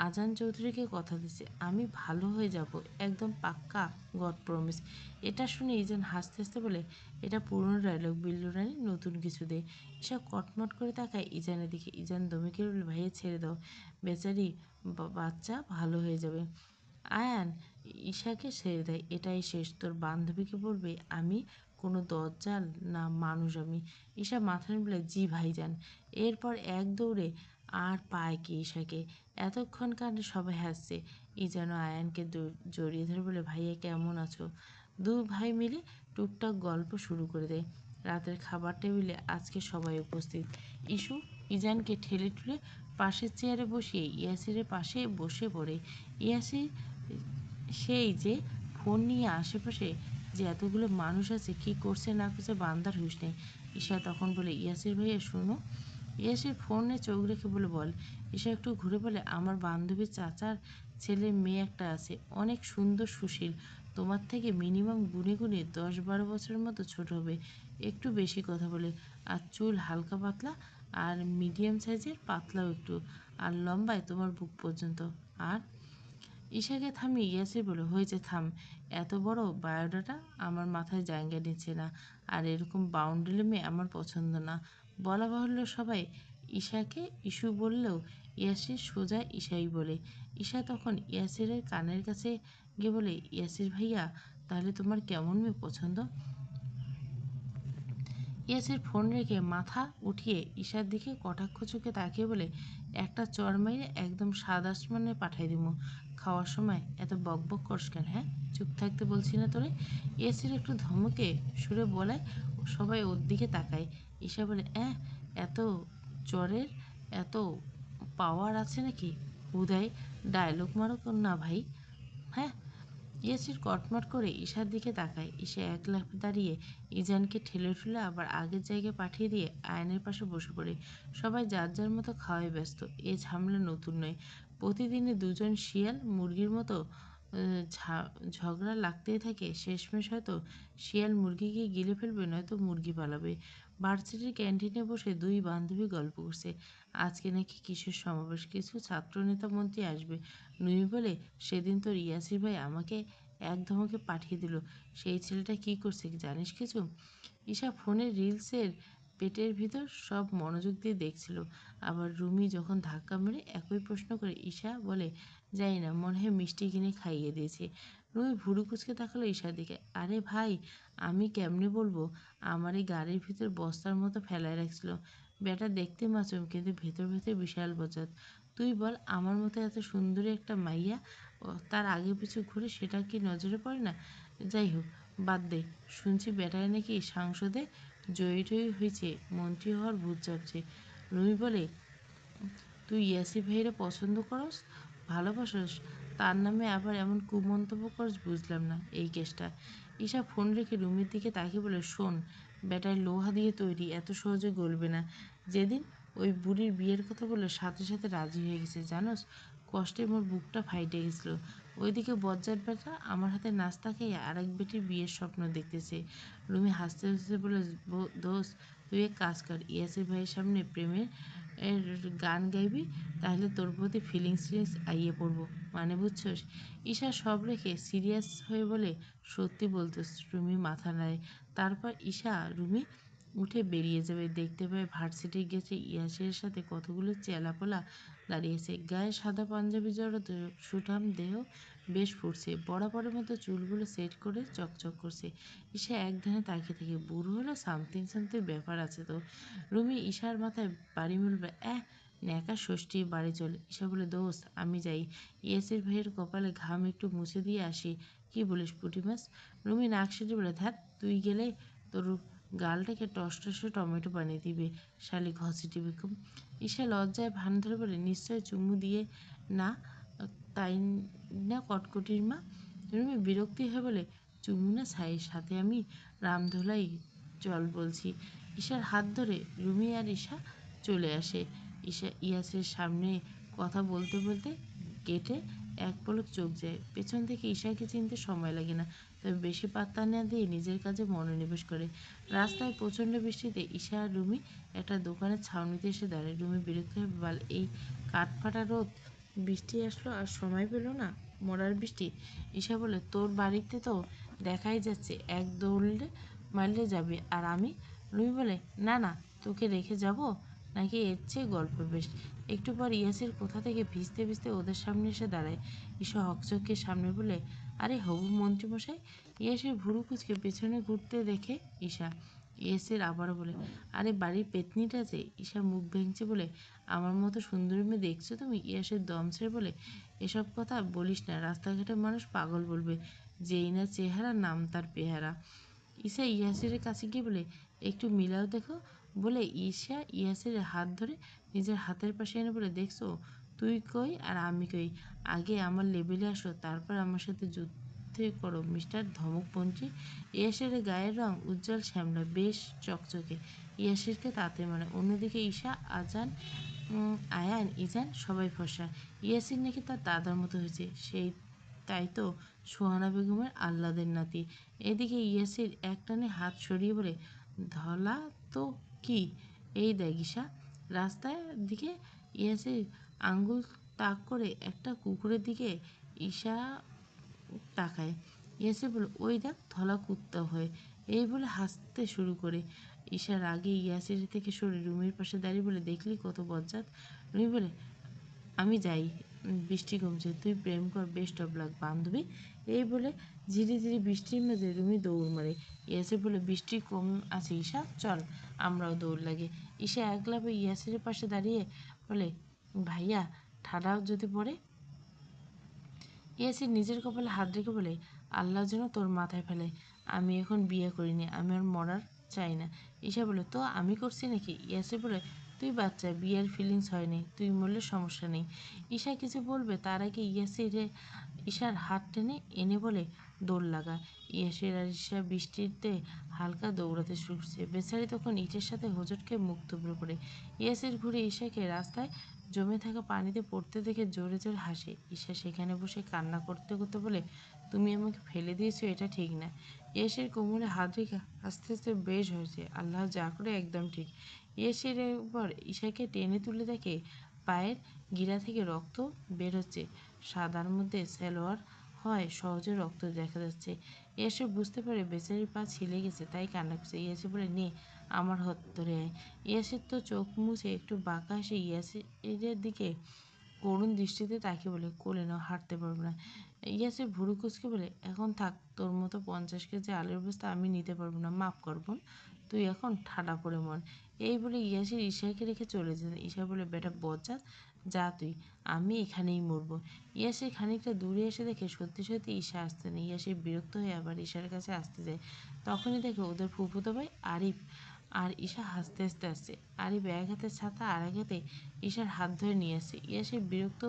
[SPEAKER 1] আজান চৌধুরীকে কথা দিচ্ছে, আমি ভালো হয়ে যাব, একদম পাক্কা, গড প্রমিস। এটা শুনে ইজান হাসতে হাসতে বলে, এটা পুরনো ডায়লগ, বিল্লু রানী নতুন কিছু দে। ঈশা কটমট করে তাকায় ইজানের দিকে। ইজান দমিকে বলে, ভাইয়া ছেড়ে দাও, বেচারি বাচ্চা ভালো হয়ে যাবে। আয়ান ঈশাকে ছেড়ে দেয়। এটাই শেষ, তোর বান্ধবীকে বলবে আমি কোনো দজ্জাল না মানুষ আমি। ঈশা মাথা নেড়ে, জি ভাইজান। এরপর এক দৌড়ে আর পায় কি ঈশাকে। এতক্ষণ কাণ্ডে সবাই হাসছে। যেন আয়ানকে জড়িয়ে ধরে বলে, ভাইয়া কেমন আছো? দু ভাই মিলে টুকটাক গল্প শুরু করে দেয়। রাতের খাবার টেবিলে আজকে সবাই উপস্থিত। ইস্যু ইজানকে ঠেলে ঠুলে পাশের চেয়ারে বসিয়ে ইয়াসিরের পাশে বসে পড়ে। ইয়াসির সেই যে ফোন নিয়ে আশেপাশে যে এতগুলো মানুষ আছে, কি করছে না করছে বান্দার হুঁশ নেই। ঈশা তখন বলে, ইয়াসির ভাইয়া শুনো। ইয়াসির ফোনে চোখ রেখে বলে, বল। ঈশা একটু ঘুরে বলে, আমার বান্ধবীর চাচার ছেলে মেয়ে একটা আছে, অনেক সুন্দর সুশীল, তোমার থেকে মিনিমাম গুনে গুনে 10-12 বছরের মতো ছোট হবে, একটু বেশি কথা বলে, আর চুল হালকা পাতলা, আর মিডিয়াম সাইজের, পাতলাও একটু, আর লম্বায় তোমার বুক পর্যন্ত। আর ঈশাকে থামিয়ে ইয়াসির বলে, হয়েছে থাম, এত বড় বায়োডাটা আমার মাথায় জায়গা নিচ্ছে না, আর এরকম বাউন্ডারি মেয়ে আমার পছন্দ না। বলা বাহুল্য সবাই ঈশাকে ইস্যু বললেও ইয়াসির সোজা ঈশাই বলে। ঈশা তখন ইয়াসিরের কানের কাছে গিয়ে বলে, ইয়াসির ভাইয়া, তাহলে তোমার কেমন মেয়ে পছন্দ? ইয়াসির ফোন রেখে মাথা উঠিয়ে ঈশার দিকে কটাক্ষ চোখে তাকিয়ে বলে, একটা চড় মাইরে একদম সাত আসমানে পাঠাই দিমু। খাওয়ার সময় এত বকবক করস কেন? হ্যাঁ, চুপ থাকতে বলছি না তোরে? ইয়াসির একটু ধমকে সুরে বলে, সবাই ওর দিকে তাকায়। ঈশা বলে, এত চরের এত পাওয়ার আছে নাকি? উদয় ডায়লগ মারো না ভাই। হ্যাঁ। ইয়াসির কটমট করে ঈশার দিকে তাকায়। ঈশা এক লাফে দাঁড়িয়ে ইজানকে ঠেলে ঠুলে আবার আগের জায়গায় পাঠিয়ে দিয়ে আয়নের পাশে বসে পড়ে। সবাই যার যার মতো খাওয়ায় ব্যস্ত। এ ঝামেলা নতুন নয়। প্রতিদিনে দুজন শিয়াল মুরগির মতো ঝগড়া লাগতেই থাকে। শেষমেশ হয়তো শিয়াল মুরগিকে গিলে ফেলবে, নয়তো মুরগি পালাবে। ভার্সিটির ক্যান্টিনে বসে দুই বান্ধবী গল্প করছে। আজকে নাকি কিসের সমাবেশ, কিছু ছাত্রনেতা মন্ত্রী আসবে। নুই বলে, সেদিন তোর ইয়াসির ভাই আমাকে এক ধমকে পাঠিয়ে দিল। সেই ছেলেটা কি করছে জানিস কিছু? ঈশা ফোনে রিলসের পেটের ভিতর সব মনোযোগ দিয়ে দেখছিল। আবার রুমি যখন ধাক্কা মেরে একই প্রশ্ন করে, ঈশা বলে, জানি না, মনে হয় মিষ্টি কিনে খাইয়ে দিয়েছে। রুমি ভুরু কুচকে তাকালো ঈশার দিকে। আরে ভাই, আমি কেমনে বলবো? আমার এই গাড়ির ভিতর বস্তার মতো ফেলায় রাখছিল। বেটা দেখতে মাসুম, কিন্তু ভেতর ভেতর বিশাল বজ্জাত। তুই বল, আমার মতো এত সুন্দরী একটা মাইয়া তার আগে পিছু ঘুরে, সেটা কি নজরে পড়ে না? যাই হোক, বাদ দে। শুনছি বেটায় নাকি সাংসদে জয়ী টয়ী হয়েছে, মন্ত্রী হওয়ার ভূত চাপছে। রুমি বলে, তুই ইয়াসির ভাইয়েরা পছন্দ করস, ভালোবাসস, তার নামে আবার এমন কুমন্তব্য করস, বুঝলাম না এই কেসটা। ঈশা ফোন রেখে রুমির দিকে তাকিয়ে বলে, শোন, বেটায় লোহা দিয়ে তৈরি, এত সহজে গলবে না। যেদিন ওই বুড়ির বিয়ের কথা বলে সাথে সাথে রাজি হয়ে গেছে জানোস। কষ্টে মোর বুকটা ফাইটে গেছিলো। ওইদিকে বজ্জাত বেটা আমার হাতে নাস্তা খেয়ে আরেক বেটির বিয়ের স্বপ্ন দেখতেছে। রুমি হাসতে হাসতে বলে, দোস্ত, তুই এক কাজ কর, ইয়াসির ভাইয়ের সামনে প্রেমের গান গাইবি, তাহলে তোর প্রতি ফিলিংস আইয়ে পড়বো, মানে বুঝছস? ঈশা সব রেখে সিরিয়াস হয়ে বলে, সত্যি বলতেস? রুমি মাথা নাড়ে। তারপর ঈশা রুমি উঠে বেরিয়ে যাবে। দেখতে পায় ভার্সিটি গেছে ইয়াসের সাথে কতগুলো চেলাপোলা দাঁড়িয়েছে। গায়ে সাদা পাঞ্জাবি জড়ো সুঠাম দেহ বেশ ফুটছে। বরাবরের মতো চুলগুলো সেট করে চকচক করছে। ঈশা এক ধ্যানে তাকিয়ে থেকে, বুড়ো হলে সামথিং সামথিং ব্যাপার আছে তো। রুমি ঈশার মাথায় বাড়ি মিলবে, ন্যাকা ষষ্ঠী, বাড়ি চল। ঈশা বলে, দোস্ত আমি যাই, ইয়াসির ভাইয়ের কপালে ঘাম একটু মুছে দিয়ে আসি। কি বলিস পুঁটি মাছ? রুমি নাক সেটে বলে, ধ্যাত, তুই গেলে তোর গালটাকে টসটসে টমেটো বানিয়ে দিবে, শালি ঘসিটি বেকুম। ঈশা লজ্জায় ভান ধরে বলে, নিশ্চয় চুমু দিয়ে না, তাই না কটকটির মা? রুমি বিরক্তি হয়ে বলে, চুমু না ছাই, সাথে আমি রামধোলাই চল বলছি। ঈশার হাত ধরে রুমি আর ঈশা চলে আসে। ঈশা ইয়াসের সামনে কথা বলতে বলতে গেটে এক পলক চোখ যায়। পেছন থেকে ঈশাকে চিনতে সময় লাগে না, তবে বেশি পাত্তা না দিয়ে নিজের কাজে মনোনিবেশ করে। রাস্তায় প্রচণ্ড বৃষ্টিতে ঈশা আর রুমি একটা দোকানের ছাউনিতে এসে দাঁড়ায়। রুমি বিরক্ত হয়ে বল, এই কাঠফাটা রোদ, বৃষ্টি আসলো আর সময় পেল না, মরার বৃষ্টি। ঈশা বলে, তোর বাড়িতে তো দেখাই যাচ্ছে এক দৌড়লে মারলে যাবে, আর আমি? রুমি বলে, না না, তোকে রেখে যাব নাকি, এর চেয়ে গল্প বেশ। একটু পর ইয়াসির কোথা থেকে ভিজতে ভিজতে ওদের সামনে এসে দাঁড়ায়। ঈশা হকচকে সামনে বলে, আরে হবু মন্ত্রীমশাই। ইয়াসির ভুরু কুচকে পেছনে ঘুরতে দেখে ঈশা। ইয়াসির আবারও বলে, আরে বাড়ির পেতনিটা যে। ঈশা মুখ ভেঙচে বলে, আমার মতো সুন্দরী মেয়ে দেখছো তুমি? ইয়াসির দম ছেড়ে বলে, এসব কথা বলিস না, রাস্তাঘাটের মানুষ পাগল বলবে, যেই না চেহারা, নাম তার পেহারা। ঈশা ইয়াসিরের কাছে গিয়ে বলে, একটু মিলাও দেখো। বলে ঈশা ইয়াসিরের হাত ধরে নিজের হাতের পাশে এনে বলে, দেখছো, তুই কই আর আমি কই, আগে আমার লেভেলে আসো, তারপর আমার সাথে যুদ্ধে করো মিস্টার ধমকপন্থী। ইয়াসিরের গায়ের রং উজ্জ্বল শ্যামলা, বেশ চকচকে। ইয়াসিরকে তাতে মানে। অন্যদিকে ঈশা, আয়ান, ইজান সবাই ফর্সা। ইয়াসির নাকি তার দাদার মতো হয়েছে, সেই তাই তো সোহানা বেগমের আহ্লাদের নাতি। এদিকে ইয়াসির একটানে হাত সরিয়ে বলে, ধলা তো কি, এই দেখ ঈশা। রাস্তার দিকে ইয়াসির আঙ্গুল তাক করে একটা কুকুরের দিকে ঈশা তাকায়। ইয়াসির বলে, ওই দেখ, ধলা কুত্তা হয়ে, এই বলে হাসতে শুরু করে। ঈশার আগে ইয়াসির থেকে সরে রুমির পাশে দাঁড়িয়ে বলে, দেখলি কত বজ্জাত। রুমি বলে, আমি যাই, বৃষ্টি কমছে, তুই প্রেম কর, বেস্ট অফ লাক বান্ধবী। এই বলে ধীরে ধীরে বৃষ্টির মধ্যে রুমি দৌড় মারে। ইয়াসির বলে, বৃষ্টি কম আছে ঈশা, চল আমরাও দৌড় লাগে। ঈশা এক লাফে ইয়াসিরের পাশে দাঁড়িয়ে বলে, ভাইয়া ঠাডা যদি পড়ে? ইয়াসির নিজের কপালে হাত রেখে বলে, আল্লাহ যেন তোর মাথায় ফেলে, আমি এখন বিয়ে করিনি, আমি আর মরার চাই না। ঈশা বলে, তো আমি করছি নাকি? ইয়াসির বলে, তুই বাচ্চা, বিয়ের ফিলিংস হয়নি, তুই মরলে সমস্যা নেই। ঈশা কিছু বলবে তার আগে ইয়াসিরে ঈশার হাত টেনে এনে বলে দৌড় লাগা। ইয়াসির আর ঈশা বৃষ্টিতে হালকা দৌড়াতে শুরু করছে। বেচারি তখন ইটের সাথে হোঁচট খেয়ে মুখ থুবড়ে পড়ে। ইয়াসির ঘুরে ঈশাকে রাস্তায় জমে থাকা পানিতে পড়তে দেখে জোরে জোরে হাসে। ঈশা সেখানে বসে কান্না করতে করতে বলে, তুমি আমাকে ফেলে দিয়েছো, এটা ঠিক না। ইয়াসির কোমরে হাত রেখে আস্তে আস্তে, বেশ হয়েছে, আল্লাহ যা করে একদম ঠিক। ইয়াসির এবার ঈশাকে টেনে তুলে দেখে পায়ের গিরা থেকে রক্ত বের হচ্ছে। সাদার মধ্যে সালোয়ার হয় সহজে রক্ত দেখা যাচ্ছে। ইয়াসির বুঝতে পারে বেচারির পা ছিলে গেছে, তাই কান্না করছে। ইয়াসির বলে, নে আমার হাত ধরে আয়। ইয়াসির তো চোখ মুছে একটু বাঁকা হাসে ইয়াসিরের দিকে করুণ দৃষ্টিতে তাকিয়ে বলে, কোলে নাও, হাঁটতে পারবো না। ইয়াসির ভুরু কুচকে বলে, এখন থাক, তোর মতো 50 কেজি আলুর বস্তা আমি নিতে পারবো না, মাফ কর বোন, তুই এখন ঠাডা পড়ে মর। এই বলে ইয়াসির ঈশাকে রেখে চলে যেতেন। ঈশা বলে, বেটা বজ্জাত, যা তুই, আমি এখানেই মরবো। ইয়াসির খানিকটা দূরে এসে দেখে সত্যি সত্যি ঈশা আসছে না। ইয়াসির বিরক্ত হয়ে আবার ঈশার কাছে আসতে যায়। তখনই দেখে ওদের ফুফুতো ভাই আরিফ আর ঈশা হাসতে হাসতে আসছে। আরিফ এক হাতে ছাতা আর এক হাতে ঈশার হাত ধরে নিয়ে আসছে। ইয়াসির বিরক্ত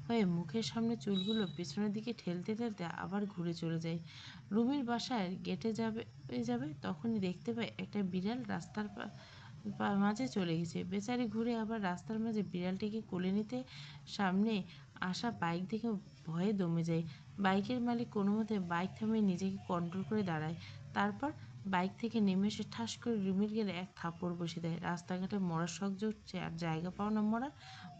[SPEAKER 1] হয়ে মুখের সামনে চুলগুলো পেছনের দিকে ঠেলতে ঠেলতে আবার ঘুরে চলে যায়। রুমির বাসায় গেটে যাবে তখনই দেখতে পায় একটা বিড়াল রাস্তার মাঝে চলে গেছে। বেচারি ঘুরে আবার রাস্তার মাঝে বিড়ালটিকে কোলে নিতে সামনে আসা বাইক দেখে ভয়ে দমে যায়। বাইকের মালিক কোনো মতে বাইক থামিয়ে নিজেকে কন্ট্রোল করে দাঁড়ায়। তারপর বাইক থেকে নেমে এসে ঠাস করে রুমির গেলে এক থাপ্পড় বসে দেয়। রাস্তাঘাটে মরার শখ জুটছে আর জায়গা পাও না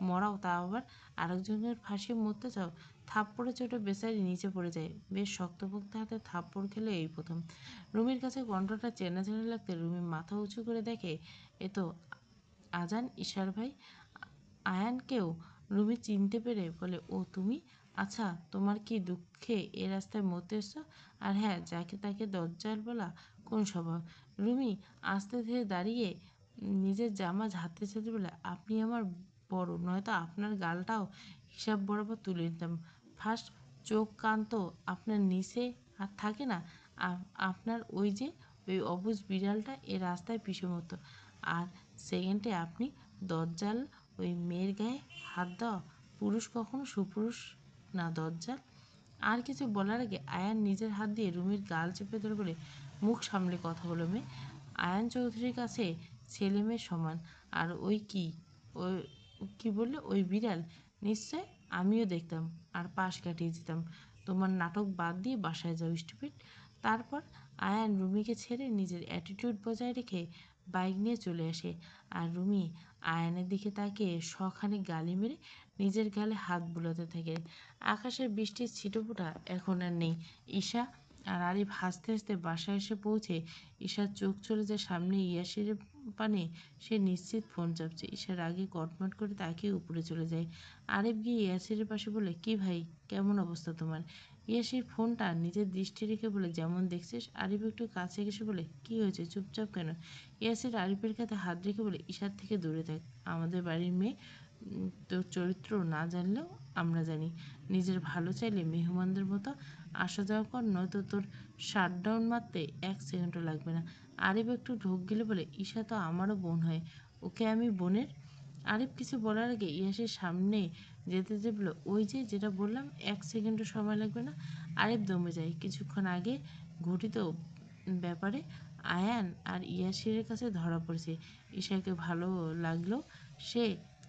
[SPEAKER 1] মরাও, তা আবার আরেকজনের ফাঁসি মরতে চাও। থাপ্পড়ে চোটে বেচারি নিচে পড়ে যায়। বেশ শক্তপোক্ত হাতে থাপ্পড় খেলে এই প্রথম। রুমির কাছে কণ্ঠটা চেনা চেনা লাগতে রুমি মাথা উঁচু করে দেখে এ তো আজান ঈশার ভাই। আয়ানকেও রুমি চিনতে পেরে বলে, ও তুমি? আচ্ছা, তোমার কি দুঃখে এ রাস্তায় মরতে এসছো? আর হ্যাঁ, যাকে তাকে দজ্জাল বলা কোন স্বভাব? রুমি আস্তে ধীরে দাঁড়িয়ে নিজের জামা ঝাড়তে ঝাড়তে বলে, আপনি আমার বড়, নয়তো আপনার গালটাও হিসাব বরাবর তুলে নিতাম। ফার্স্ট চোখ কান তো আপনার নিচে আর থাকে না। আপনার ওই অবুঝ বিড়ালটা এ রাস্তায় পিষে মতো, আর সেকেন্ডে আপনি দজ্জাল। ওই মেয়ের গায়ে হাত দেওয়া পুরুষ কখনো সুপুরুষ না, দজ্জাল। আর কিছু বলার আগে আয়ান নিজের হাত দিয়ে রুমির গাল চেপে ধরে বলে, মুখ সামলে কথা বলো মেয়ে। আয়ান চৌধুরীর কাছে ছেলে মেয়ে সমান। আর ওই ওই কি বললে, ওই বিড়াল? নিশ্চয় আমিও দেখতাম আর পাশ কাটিয়ে যেতাম। তোমার নাটক বাদ দিয়ে বাসায় যাও, স্টুপিড। তারপর আয়ান রুমিকে ছেড়ে নিজের অ্যাটিটিউড বজায় রেখে বাইক নিয়ে চলে আসে। আর রুমি আয়ানের দিকে তাকিয়ে শখানেক গালি মেরে নিজের গালে হাত বুলাতে থাকে। আকাশের বৃষ্টির ছিটেফোঁটা এখন আর নেই। ঈশা আর আরিফ হাসতে হাসতে বাসায় এসে পৌঁছে ঈশার চোখ চলে যায় সামনে ইয়াসিরের পানে। সে নিশ্চিত ফোন চাপছে। ঈশার আগে কটমট করে তাকিয়ে উপরে চলে যায়। আরিফ গিয়ে ইয়াসিরের পাশে বলে, কি ভাই, কেমন অবস্থা তোমার? ইয়াসির ফোনটা নিজের দৃষ্টি রেখে বলে, যেমন দেখছিস। আরিফ একটু কাছে এসে বলে, কি হয়েছে, চুপচাপ কেন? ইয়াসির আরিফের কাঁধে হাত রেখে বলে, ঈশার থেকে দূরে থাক, আমাদের বাড়ির মেয়ে, তোর চরিত্র না জানলেও আমরা জানি। নিজের ভালো চাইলে মেহমানদের মতো আসা যাওয়া কর, নয়তো তোর শাটডাউন মারতে 1 সেকেন্ডও লাগবে না। আরিফ একটু ঢোক গেলে বলে, ঈশা তো আমারও বোন হয়, ওকে আমি বোনের। আরিফ কিছু বলার আগে ইয়াসের সামনে যেতে যে বলে, ওই যে যেটা বললাম, 1 সেকেন্ডও সময় লাগবে না। আরিফ দমে যায়। কিছুক্ষণ আগে ঘটিত ব্যাপারে আয়ান আর ইয়াসিরের কাছে ধরা পড়েছে। ঈশাকে ভালো লাগলো, সে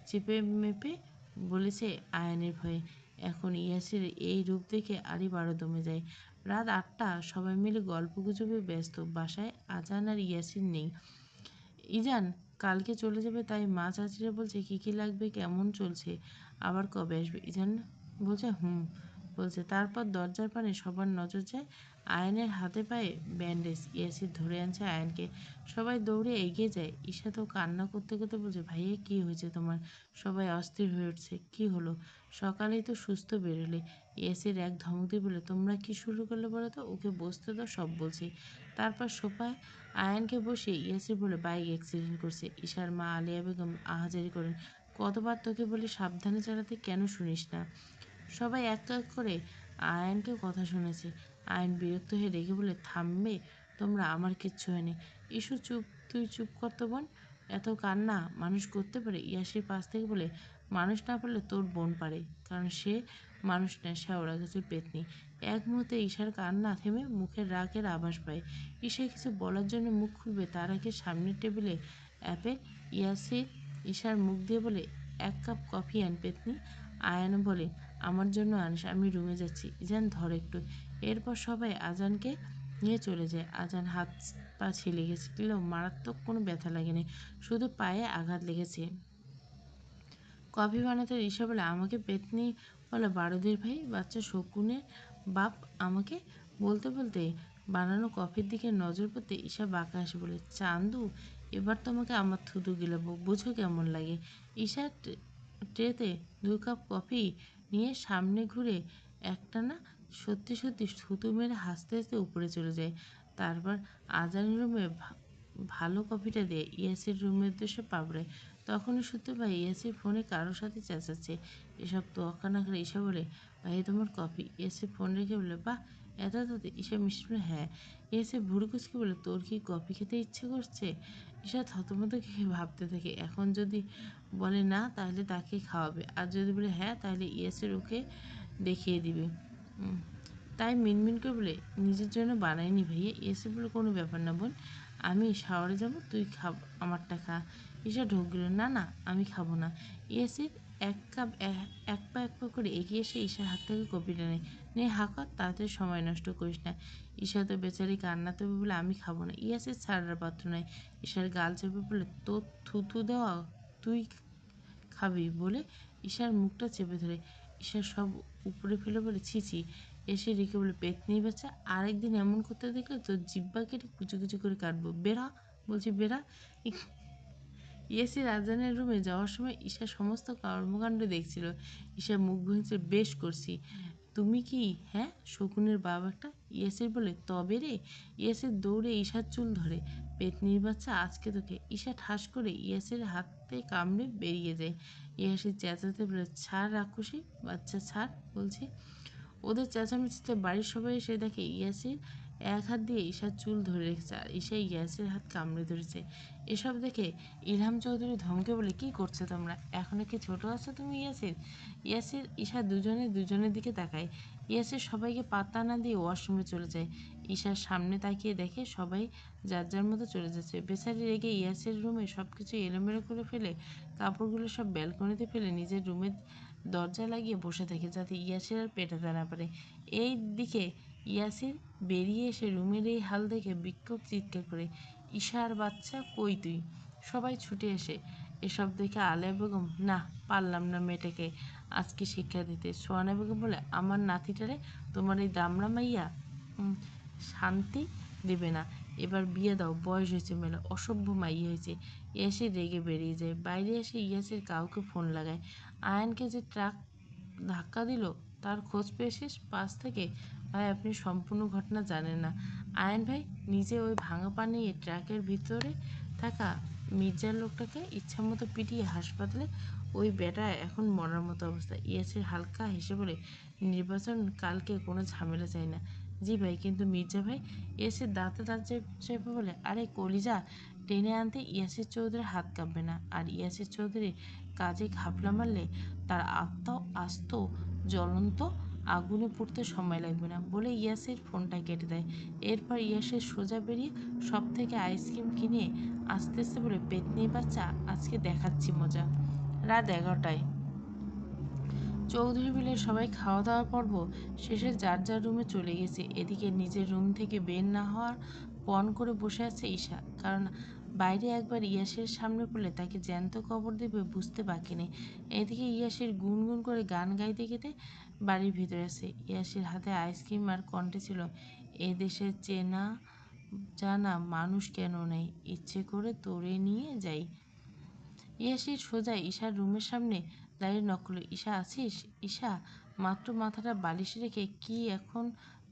[SPEAKER 1] চেপে মেপে বলেছে আয়ানের ভয়ে। এখন ইয়াসির এই রূপ দেখে আরিফ আরও দমে যায়। রাত 8টা, সবাই মিলে গল্পগুজবে ব্যস্ত। বাসায় আজান আর ইয়াসির নেই। ইজান কালকে চলে যাবে, তাই মা চাচিরা বলছে কী কী লাগবে, কেমন চলছে, আবার কবে আসবে। ইজান বলছে হুম বলছে। তারপর দরজার পানে সবার নজর যায় আয়নের হাতে পায়ে ব্যান্ডেজ। ইয়াসির ধরে আনছে আয়নকে। সবাই দৌড়ে এগিয়ে যায়। ঈশা তো কান্না করতে করতে বলছে, ভাইয়া কী হয়েছে তোমার? সবাই অস্থির হয়ে উঠছে। কি হলো? সকালেই তো সুস্থ বেরোলে। ইয়াসির এক ধমক দিয়ে বলে, তোমরা কি শুরু করলে বলো তো, ওকে বসতে দাও, সব বলছি। তারপর সোফায় আয়ানকে বসিয়ে ইয়াসির বলে, বাইক অ্যাক্সিডেন্ট করছে। ঈশার মা আলিয়া বেগম আহাজারি করেন, কতবার তোকে বলি সাবধানে চালাতে, কেন শুনিস না? সবাই এক এক করে আয়ানকে কথা শুনেছে। আয়ান বিরক্ত হয়ে রেগে বলে, থামবে তোমরা, আমার কিচ্ছু হয়নি। ইস্যু চুপ, তুই চুপ কর তো বোন। এত কান্না মানুষ করতে পারে? ইয়াসির পাশ থেকে বলে, মানুষ না পারলে তোর বোন পারে, কারণ সে মানুষ নয়, শ্যাওড়া গাছের পেতনি। এক মুহূর্তে ঈশার কান্না থেমে মুখের রাগের আভাস পায়। ঈশা কিছু বলার জন্য মুখ খুলবে, তার আগে সামনের টেবিলে অ্যাপেল। ইয়াসির ঈশার মুখ দিয়ে বলে, 1 কাপ কফি আন পেতনি। আয়ান বলে, আমার জন্য আনিস, আমি রুমে যাচ্ছি। ইজান ধর একটু। এরপর সবাই আজানকে নিয়ে চলে যায়। আজান হাত পা ছিলে গেলেও মারাত্মক কোনো ব্যথা লাগেনি, শুধু পায়ে আঘাত লেগেছে। কফি বানাতে ঈশা বলে, আমাকে পেতনি বলে বারুদের ভাই, বাচ্চা শকুনের বাপ আমাকে। বলতে বলতে বানানো কফির দিকে নজর পড়তে ঈশা বাঁকা হাসি বলে, চান্দু, এবার তোমাকে আমার থুতু গিলাবো, বুঝো কেমন লাগে। ঈশা ট্রেতে 2 কাপ কফি নিয়ে সামনে ঘুরে একটানা সত্যি সত্যি থুতু মেরে হাসতে হাসতে উপরে চলে যায়। তারপর আজান রুমে ভালো কফিটা দিয়ে ইয়াসির রুমের উদ্দেশ্যে পাবড়ায়। তখনই শুনতে পাই ইয়াসির ফোনে কারোর সাথে চেঁচাচ্ছে। এসব তোয়াক্কা না করে ঈশা বলে, ভাই তোমার কফি। ইয়াসির ফোন রেখে বলে, বাহ, এত তাতে? ঈশা মিষ্টি বলে, হ্যাঁ। ইয়াসির ভুরু কুচকে বলে, তোর কি কফি খেতে ইচ্ছে করছে? ঈশা থতমত খেয়ে ভাবতে থাকে, এখন যদি বলে না তাহলে তাকে খাওয়াবে, আর যদি বলে হ্যাঁ তাহলে ইয়াসির ওকে দেখিয়ে দিবে। তাই মিনমিন করে বলে, নিজের জন্য বানাইনি ভাইয়া। ইয়াসির বলে, কোনো ব্যাপার না বোন, আমি শাওয়ারে যাব, তুই আমারটা খা। ঈশা ঢোক গেল, না না, আমি খাবো না। ইয়াসির 1 কাপ এক পা করে এগিয়ে এসে ঈশার হাত থেকে কপিটা নেয়। নে হাঁকা, তাড়াতাড়ি সময় নষ্ট করিস না। ঈশা তো বেচারি কান্না তবে বলে, আমি খাবো না। ইয়াসির ছাড়ার পাত্র নয়, ঈশার গাল চেপে বলে, তোর থুতু দেওয়া তুই খাবি বলে ঈশার মুখটা চেপে ধরে। ঈশা সব উপরে ফেলে বলে, ছি ছি। এসে রেখে বলে, পেতনি বাচ্চা, আরেকদিন এমন করতে দেখলে তোর জিব্বা কেটে কুচি কুচি করে কাটবো, বেরা বলছি, বেরা। ইয়াসির আজানের রুমে যাওয়ার সময় ঈশা সমস্ত কর্মকাণ্ড দেখছিল। ঈশা মুখ ভেঙেছে, বেশ করছি। তুমি কি, হ্যাঁ, শকুনের বাপ একটা। ইয়াসির বলে, তবে রে। ইয়াসির দৌড়ে ঈশার চুল ধরে, পেতনির বাচ্চা, আজকে তোকে। ঈশা ঠাস করে ইয়াসির হাতে কামড়ে বেরিয়ে যায়। ইয়াসির চেঁচাতে বলে, ছাড় রাক্ষসী বাচ্চা, ছাড় বলছি। ওদের চেঁচামেচিতে বাড়ির সবাই এসে দেখে ইয়াসির এক হাত দিয়ে ঈশার চুল ধরে রেখেছে, আর ঈশা ইয়াসির হাত কামড়ে ধরেছে। এসব দেখে ইলহাম চৌধুরী ধমকে বলে, কি করছো তোমরা, এখনো কি ছোট আছো তুমি? ইয়াসির ইয়াসির ঈশা দুজনের দিকে তাকায়। ইয়াসির সবাইকে পাত্তা না দিয়ে ওয়াশরুমে চলে যায়। ঈশার সামনে তাকিয়ে দেখে সবাই যার যার মতো চলে যাচ্ছে। বেচারি রেগে ইয়াসির রুমে সব কিছু এলোমেলো করে ফেলে, কাপড়গুলো সব ব্যালকনিতে ফেলে নিজের রুমে দরজা লাগিয়ে বসে থাকে, যাতে ইয়াসির আর পেটাতে না পারে। এই দিকে ইয়াসির বেরিয়ে এসে রুমের এই হাল দেখে বিক্ষোভ চিৎকার করে, ঈশার বাচ্চা, কই তুই? সবাই ছুটে এসে এসব দেখে আলেয়া বেগম, না, পারলাম না মেয়েটাকে আজকে শিক্ষা দিতে। সোহানা বেগম বলে, আমার নাতিটারে তোমার এই দামড়া মাইয়া শান্তি দেবে না, এবার বিয়ে দাও, বয়স হয়েছে মেলা, অসভ্য মাইয়া হয়েছে। ইয়াসির রেগে বেরিয়ে যায়। বাইরে এসে ইয়াসির কাউকে ফোন লাগায়। আয়ানকে যে ট্রাক ধাক্কা দিল তার খোঁজ পেয়ে শেষ পাশ থেকে, ভাই আপনি সম্পূর্ণ ঘটনা জানেন না। আয়ান ভাই নিজে ওই ভাঙা পা নিয়ে ট্রাকের ভিতরে থাকা মির্জার লোকটাকে ইচ্ছামতো পিটিয়ে হাসপাতালে, ওই বেটা এখন মরার মতো অবস্থা। ইয়াসির হালকা হেসে বলে, নির্বাচন কালকে কোনো ঝামেলা চাই না। জি ভাই, কিন্তু মির্জা ভাই। ইয়াসির দাঁতে দাঁত চেপে বলে, আরে কলিজা টেনে আনতে ইয়াসির চৌধুরীর হাত কাঁপবে না, আর ইয়াসির চৌধুরী কাজে ঘাপলা মারলে তার আত্মাও আস্ত জ্বলন্ত আগুনে পুড়তে সময় লাগবে না বলে ইয়াসির ফোনটা কেটে দেয়। এরপর ইয়াসির সোজা বেরিয়ে সব থেকে আইসক্রিম কিনে আস্তে আস্তে বলে, পেতনি বাচ্চা, আজকে দেখাচ্ছি মজা। রাত 11টায় চৌধুরী বিলের সবাই খাওয়া দাওয়ার পর্ব শেষে যার যার রুমে চলে গেছে। এদিকে নিজের রুম থেকে বের না হওয়ার পণ করে বসে আছে ঈশা, কারণ বাইরে একবার ইয়াসের সামনে পড়লে তাকে জ্যান্ত কবর দেবে বুঝতে বাকি নেই। এদিকে ইয়াসের গুনগুন করে গান গাইতে গেতে বাড়ির ভিতরে আসে। ইয়াসের হাতে আইসক্রিম আর কণ্ঠে ছিল, এদেশের চেনা জানা মানুষ কেন নেই, ইচ্ছে করে তোরে নিয়ে যাই। ইয়াসির সোজা ঈশার রুমের সামনে দাঁড়িয়ে নক করল, ঈশা আছিস? ঈশা মাত্র মাথাটা বালিশে রেখে কি এখন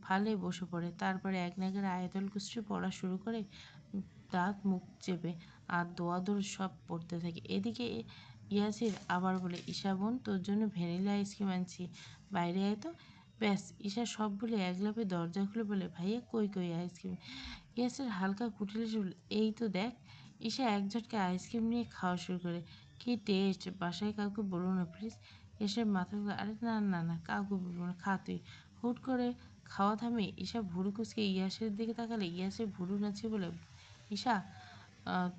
[SPEAKER 1] ফালে বসে পড়ে, তারপরে এক নাগারে আয়াতুল কুরসি পড়া শুরু করে, দাঁত মুখ চেপে আর দোয়া দোল সব পড়তে থাকে। এদিকে ইয়াসির আবার বলে, ঈশা বোন, তোর জন্য ভ্যানিলা আইসক্রিম আনছি, বাইরে আয় তো। ব্যাস, ঈশা সব বলে এক লাফে দরজা খুলে বলে, ভাইয়া কই কই আইসক্রিম? ইয়াসির হালকা কুটিল এসে বলে, এই তো দেখ। ঈশা এক ঝটকা আইসক্রিম নিয়ে খাওয়া শুরু করে। কি টেস্ট! বাসায় কাউকে বলো না প্লিজ। ঈশার মাথা ঘুরে, আরে না না না, কাউকে বলবো না, খা তুই। হুট করে খাওয়া থামে ঈশা ভুরু কুচকে ইয়াসের দিকে তাকালে ইয়াসের ভুরু নাচে বলে, ঈশা,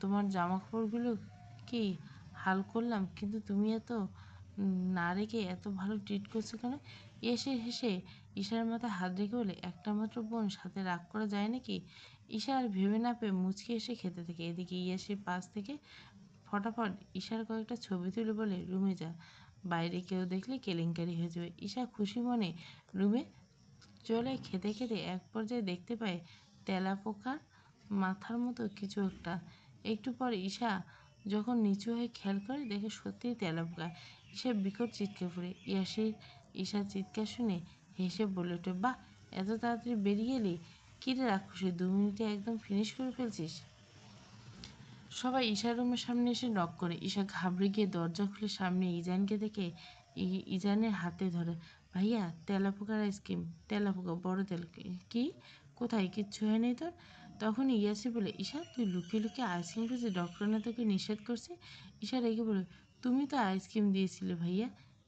[SPEAKER 1] তোমার জামা কাপড়গুলো কি হাল করলাম, কিন্তু তুমি এত না রেখে এত ভালো ট্রিট করছো কেন? এসে হেসে ঈশার মাথায় হাত রেখে বলে, একটা মাত্র বোন, সাথে রাগ করা যায় নাকি? ঈশা আর ভেবে না পেয়ে মুচকি এসে খেতে থাকে। এদিকে ইয়াসের পাশ থেকে ফটাফট ঈশার কয়েকটা ছবি তুলে বলে, রুমে যা, বাইরে কেউ দেখলে কেলেঙ্কারি হয়ে যাবে। ঈশা খুশি মনে রুমে চলে খেতে খেতে এক পর্যায়ে দেখতে পায় তেলাপোকার মাথার মতো কিছু একটা। একটু পর ঈশা যখন নিচু হয়ে খেয়াল করে দেখে সত্যিই তেলাপোকা। ঈশা বিকট চিৎকার করে। ঈশার চিৎকার শুনে হেসে বলে ওঠে, বাহ, এত তাড়াতাড়ি বেরিয়ে এলি! কিরে রাক্ষসী, 2 মিনিটে একদম ফিনিশ করে ফেলছিস! সবাই ঈশার রুমের সামনে এসে নক করে। ঈশা ঘাবড়ে গিয়ে দরজা খুলে সামনে ইজানকে দেখে ইজানের হাতে ধরে, ভাইয়া, তেলাপোকার আইসক্রিম। তেলাপোকা, বড় তেল। কি? কোথায়? কিচ্ছু হয়নি তোর? তখনই ইয়াসি বলে, ঈশা, তুই লুকিয়ে লুকিয়ে আইসক্রিম খেয়েছিস, ডক্টর না তোকে নিষেধ করছে? ঈশা রেগে বলে, তুমি তো আইসক্রিম দিয়েছিলে ভাইয়া।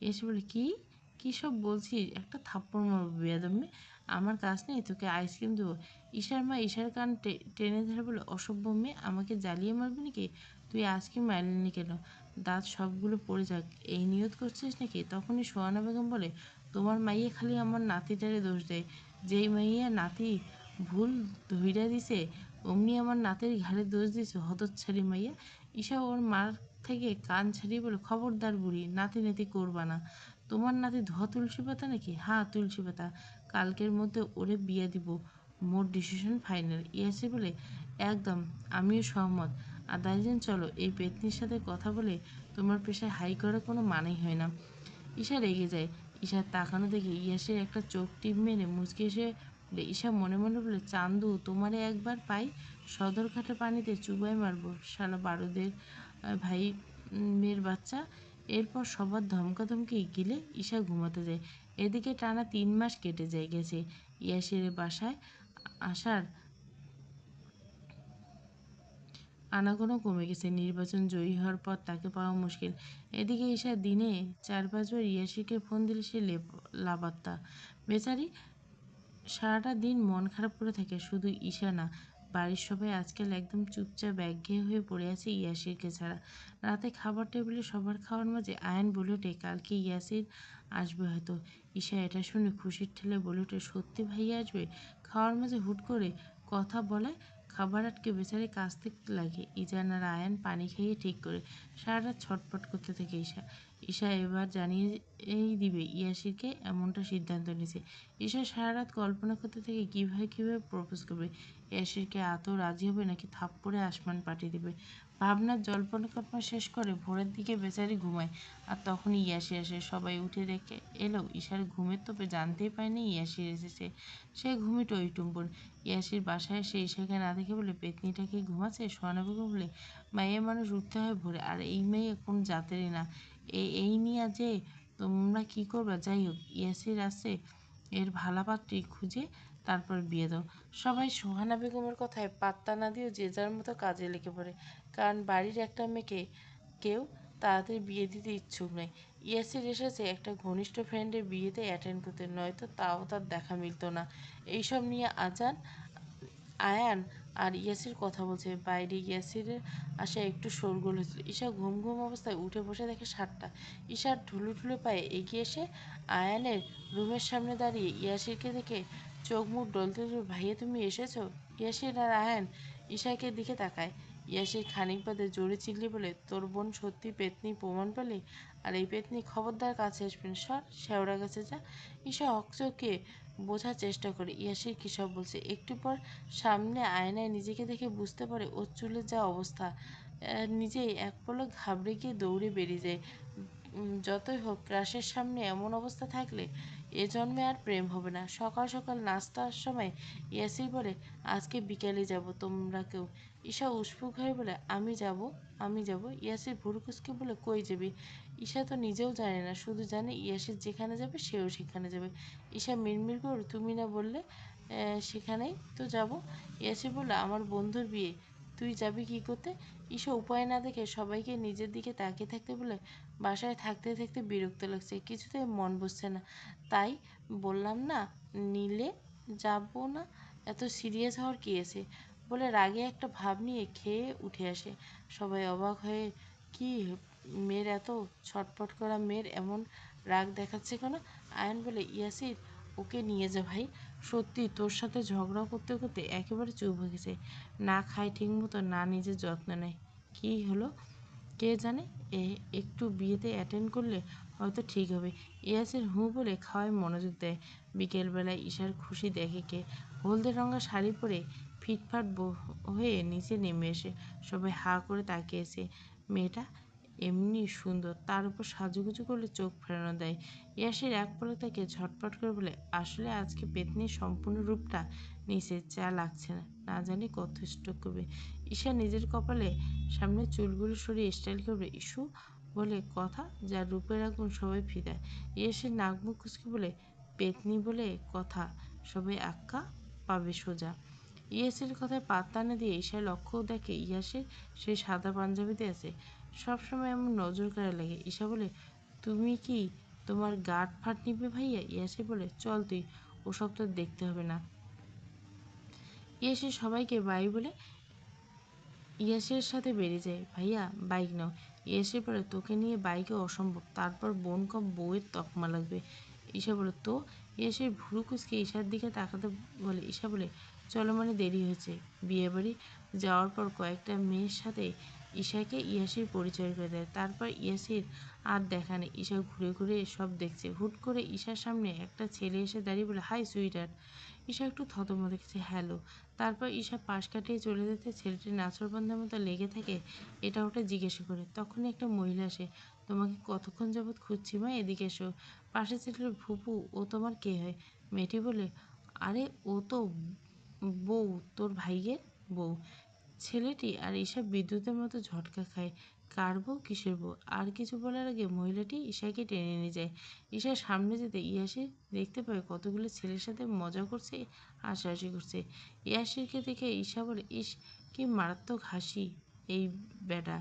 [SPEAKER 1] এসে বলে, কি কী সব বলছিস? একটা থাপ্পড় মারবো বেয়াদব মেয়ে। আমার কাজ নেই তোকে আইসক্রিম দেবো? ঈশার মা ঈশার কান টেনে ধরে বলে, অসভ্য মেয়ে, আমাকে জ্বালিয়ে মারবি নাকি? তুই আইসক্রিম আনলি কেন? দাঁত সবগুলো পড়ে যাক, এই নিয়ত করছিস নাকি? তখনই সোহানা বেগম বলে, তোমার মাইয়া খালি আমার নাতিটারে দোষ দেয়। যেই মাইয়া নাতি ভুল ধইরা দিছে অমনি আমার নাতির ঘাড়ে দোষ দিছে, হতচ্ছাড়ি মাইয়া। ঈশা ওর মার থেকে কান ছাড়িয়ে বলে, খবরদার বুড়ি, নাতি নাতি করবা না। তোমার নাতি ধোয়া তুলসী পাতা নাকি? হ্যাঁ, তুলসী পাতা। কালকের মধ্যে ওরে বিয়ে দিব। মোর ডিসিশন ফাইনাল। ইয়াসি বলে, একদম, আমিও সহমত। আর দাইজান, চলো, এই পেতনির সাথে কথা বলে তোমার প্রেশার হাই করার কোনো মানেই হয় না। ঈশা রেগে যায়। ঈশার তাকানো দেখে ইয়াসের একটা চোখ টিপ মেরে মুচকে এসে বলে, ঈশা মনে মনে বলে, চান্দু, তোমারে একবার পাই, সদরঘাটে পানিতে চুবাই মারবো, শালা বারুদের ভাই মেয়ের বাচ্চা। এরপর সবার ধমকাধমকি গিলে ঈশা ঘুমাতে যায়। এদিকে টানা 3 মাস কেটে গেছে ইয়াসের বাসায় আসার আনাগোনা কমে গেছে। নির্বাচন জয়ী হওয়ার পর তাকে পাওয়া মুশকিল। এদিকে ঈশা দিনে 4-5 বার ইয়াসিরকে ফোন দিলে সে লাপাত্তা। বেচারি সারাটা দিন মন খারাপ করে থাকে। শুধু ঈশা না, বাড়ির সবাই আজকাল একদম চুপচাপ একঘেয়ে হয়ে পড়ে আছে ইয়াসিরকে ছাড়া। রাতে খাবার টেবিলে সবার খাওয়ার মাঝে আয়ান বলে ওঠে, কালকে ইয়াসির আসবে হয়তো। ঈশা এটা শুনে খুশির ঠেলে বলে ওঠে, সত্যি ভাইয়া আসবে? খাওয়ার মাঝে হুট করে কথা বলায় খাবার আটকে বেচারি কাঁচতে লাগে। ইজান আর আয়ান পানি খাইয়ে ঠিক করে। সারা রাত ছটফট করতে থাকে ঈশা। ঈশা এবার জানিয়েই দিবে ইয়াসিরকে এমনটা সিদ্ধান্ত নিয়েছে। ঈশা সারা রাত কল্পনা করতে থাকে কীভাবে প্রপোজ করবে। ইয়াসিরকে আদৌ রাজি হবে নাকি থাপ্পড়ে আসমান পাঠিয়ে দেবে। ভাবনার জল্পনা কল্পনা শেষ করে ভোরের দিকে বেচারি ঘুমায়। আর তখনই ইয়াসির আসে। সবাই উঠে দেখে এলেও ঈশার ঘুমের তোপে জানতেই পারেনি ইয়াসির এসেছে। সে ঘুমে টইটুম্বর। ইয়াসির বাসায় এসে ঈশাকে না দেখে বলে, পেতনিটা কি ঘুমাচ্ছে? সোহানা বেগম বলে, মাইয়া মানুষ উঠতে হয় ভোরে, আর এই মেয়ে কোন জাতেরই না। এই নিয়ে যে তোমরা কি করবা? যাই হোক, ইয়াসির আসছে, এর ভালাপাত্রী খুঁজে তারপর বিয়ে দাও। সবাই সোহানা বেগমের কথায় পাত্তা না দিয়ে যে যার মতো কাজে লেগে পড়ে। কারণ বাড়ির একটা মেয়েকে কেউ তাড়াতাড়ি বিয়ে দিতে ইচ্ছুক নয়। ইয়াসির এসেছে একটা ঘনিষ্ঠ ফ্রেন্ডের বিয়েতে অ্যাটেন্ড করতে, নয়তো তাও তার দেখা মিলত না। এইসব নিয়ে আয়ান আর ইয়াসির কথা বলছে। বাইরে ইয়াসিরের আশা একটু শোরগোল হয়েছিল। ঈশা ঘুম ঘুম অবস্থায় উঠে বসে দেখে 7টা। ঈশার ঢুলু ঢুলু পায়ে এগিয়ে এসে আয়ানের রুমের সামনে দাঁড়িয়ে ইয়াসিরকে দেখে চোখ মুখ ডলতে ডলতে, ভাইয়া তুমি এসেছো? ইয়াসির আর আয়ান ঈশাকে দিকে তাকায়। ইয়াসির খানিক বাদে জোরে চিল্লিয়ে বলে, তোর বোন সত্যি পেতনি প্রমাণ পেলে? আর এই পেতনি খবরদার কাছে আসবেন, সর শেওড়া গাছে যা। ঈশা হকচকিয়ে বোঝার চেষ্টা করে ইয়াসির কী সব বলছে। একটু পর সামনে আয়নায় নিজেকে দেখে বুঝতে পারে ওর চুলের যা অবস্থা। নিজেই এক পলক ঘাবড়ে গিয়ে দৌড়ে বেরিয়ে যায়। যতই হোক, ক্রাশের সামনে এমন অবস্থা থাকলে এ জন্মে আর প্রেম হবে না। সকাল সকাল নাস্তার সময় ইয়াসির বলে, আজকে বিকেলে যাব, তোমরা কেউ? ঈশা উসফুক হয়ে বলে, আমি যাব। ইয়াসির ভুরুকুচকে বলে, কই যাবি? ঈশা তো নিজেও জানে না, শুধু জানে ইয়াসির যেখানে যাবে সেও সেখানে যাবে। ঈশা মিড়মিড় করে, তুমি না বললে সেখানেই তো যাব? ইয়াসির বলল, আমার বন্ধুর বিয়ে, তুই যাবি কী করতে? ঈশা উপায় না দেখে সবাইকে নিজের দিকে তাকিয়ে থাকতে বলে, বাসায় থাকতে থাকতে বিরক্ত লাগছে, কিছুতেই মন বসছে না, তাই বললাম না নিলে যাব না, এত সিরিয়াস হওয়ার কী আছে বলে রাগে একটা ভাব নিয়ে খেয়ে উঠে আসে। সবাই অবাক হয়ে, কি মেয়ের এত ছটফট করা মেয়ের এমন রাগ দেখাচ্ছে কেন? আয়ন বলে, ইয়াসির ওকে নিয়ে যা ভাই, সত্যি তোর সাথে ঝগড়া করতে করতে একেবারে চুপ হয়ে গেছে, না খায় ঠিক মতো, না নিজের যত্ন নেয়। কী হলো কে জানে, একটু বিয়েতে অ্যাটেন্ড করলে হয়তো ঠিক হবে। ইয়াসির বলে খাওয়ায় মনোযোগ দেয়। বিকেলবেলায় ঈশার খুশি দেখে কে, হলদে রঙা শাড়ি পরে ফিটফাট হয়ে নিচে নেমে এসে সবাই হা করে তাকিয়েছে। মেয়েটা এমনি সুন্দর, তার উপর সাজুগুজু করলে চোখ ফেরানো দেয়। ইয়াসির এক পলক তাকে ঝটপট করে বলে, আসলে আজকে পেতনির সম্পূর্ণ রূপটা নিচে চা লাগছে না, না জানি কত স্ট্রোক করবে। ঈশা নিজের কপালে সামনে চুলগুলো সরিয়ে স্টাইল করবে, ইস্যু বলে কথা, যার রূপের আগুন সবাই ফিদায়। ইয়াসির নাক মুখ কুচকে বলে, পেতনি বলে কথা, সবাই আক্কা পাবে সোজা। ইয়াসের কথায় পাত্তা না দিয়ে ঈশা লক্ষ্য দেখে ইয়াসের সে সাদা পাঞ্জাবিতে আছে, সবসময় এমন নজর কাড়া লাগে। ঈশা বলে, তুমি কি তোমার গার্ড ফাট নিবে ভাইয়া? ইয়াসে বলে, চল তুই, ওসব তো দেখতে হবে না। ইয়াসে সবাইকে বাই বলে ইয়াসের সাথে বেরিয়ে যায়। ভাইয়া বাইক নাও। ইয়াসের বলে, তোকে নিয়ে বাইকে অসম্ভব, তারপর বোন কম বউয়ের তকমা লাগবে। ঈশা বলে, তো? ইয়াসের ভুরু কুচকে ঈশার দিকে তাকাতে বলে, ঈশা বলে, চলো মানে দেরি হয়েছে। বিয়েবাড়ি যাওয়ার পর কয়েকটা মেয়ের সাথে ঈশাকে ইয়াসির পরিচয় করে দেয়, তারপর ইয়াসির আর দেখা নেই। ঈশা ঘুরে ঘুরে সব দেখছে, হুট করে ঈশার সামনে একটা ছেলে এসে দাঁড়িয়ে বলে, হাই সুইটার। ঈশা একটু থতমত দেখছে, হ্যালো। তারপর ঈশা পাশ কাটিয়ে চলে যেতে ছেলেটি নাছোড়বান্ধার মতো লেগে থাকে এটা ওটা জিজ্ঞাসা করে। তখনই একটা মহিলা আসে, তোমাকে কতক্ষণ যাবৎ খুঁজছি মা, এদিকে এসো। পাশে ছেলের ফুপু, ও তোমার কে হয়? মেয়েটি বলে, আরে ও তো বউ, তোর ভাইয়ের বউ। ছেলেটি আর ঈশা বিদ্যুতের মতো ঝটকা খায়, কার বউ, কিসের বউ? আর কিছু বলার আগে মহিলাটি ঈশাকে টেনে নিয়ে যায়। ঈশার সামনে যেতে ইয়াসির দেখতে পায় কতগুলো ছেলের সাথে মজা করছে, হাসাহাসি করছে। ইয়াসিরকে দেখে ঈশা বলে, ইস কি মারাত্মক হাসি এই বেটা,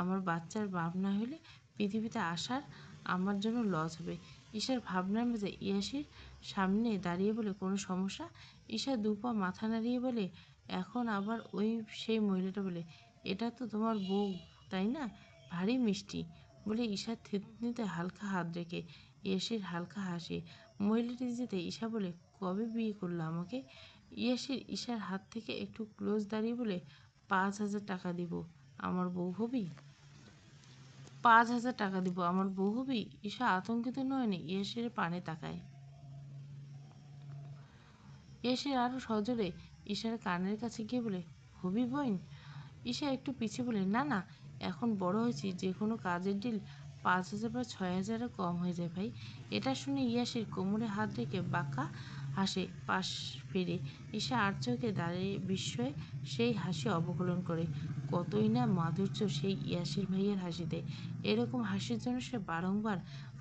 [SPEAKER 1] আমার বাচ্চার বাপ না হলে পৃথিবীতে আসার আমার জন্য লস হবে। ঈশার ভাবনার মাঝে ইয়াসির সামনে দাঁড়িয়ে বলে, কোনো সমস্যা? ঈশা দুপা মাথা নাড়িয়ে বলে, এখন আবার ওই সেই মহিলাটা বলে, এটা তো তোমার বউ তাই না, ভারী মিষ্টি বলে ঈশার থুতনিতে হালকা হাত রেখে ইয়াসির হালকা হাসে। মহিলাটি যেতে ঈশা বলে, কবে বিয়ে করলো আমাকে? ইয়াসির ঈশার হাত থেকে একটু ক্লোজ দাঁড়িয়ে বলে, 5,000 টাকা দিব, আমার বউ হবি? 5,000 টাকা দিব, আমার বউ হবি? ঈশা আতঙ্কিত নয়নে ইয়াসির পানে তাকায়। ইয়াসির আরও সজোরে ঈশার কানের কাছে গিয়ে বলে, হবি বইন? ঈশা একটু পিছিয়ে বলে, না না, এখন বড় হয়েছি, যে কোনো কাজের ডিল 5,000 বা 6,000 কম হয়ে যায় ভাই। এটা শুনে ইয়াসির কোমরে হাত রেখে বাঁকা হাসে পাশ ফিরে। ঈশা আর চোখে দাঁড়িয়ে বিস্ময়ে সেই হাসি অবলোকন করে। কতই না মাধুর্য সেই ইয়াসির ভাইয়ের হাসিতে। এরকম হাসির জন্য সে বারংবার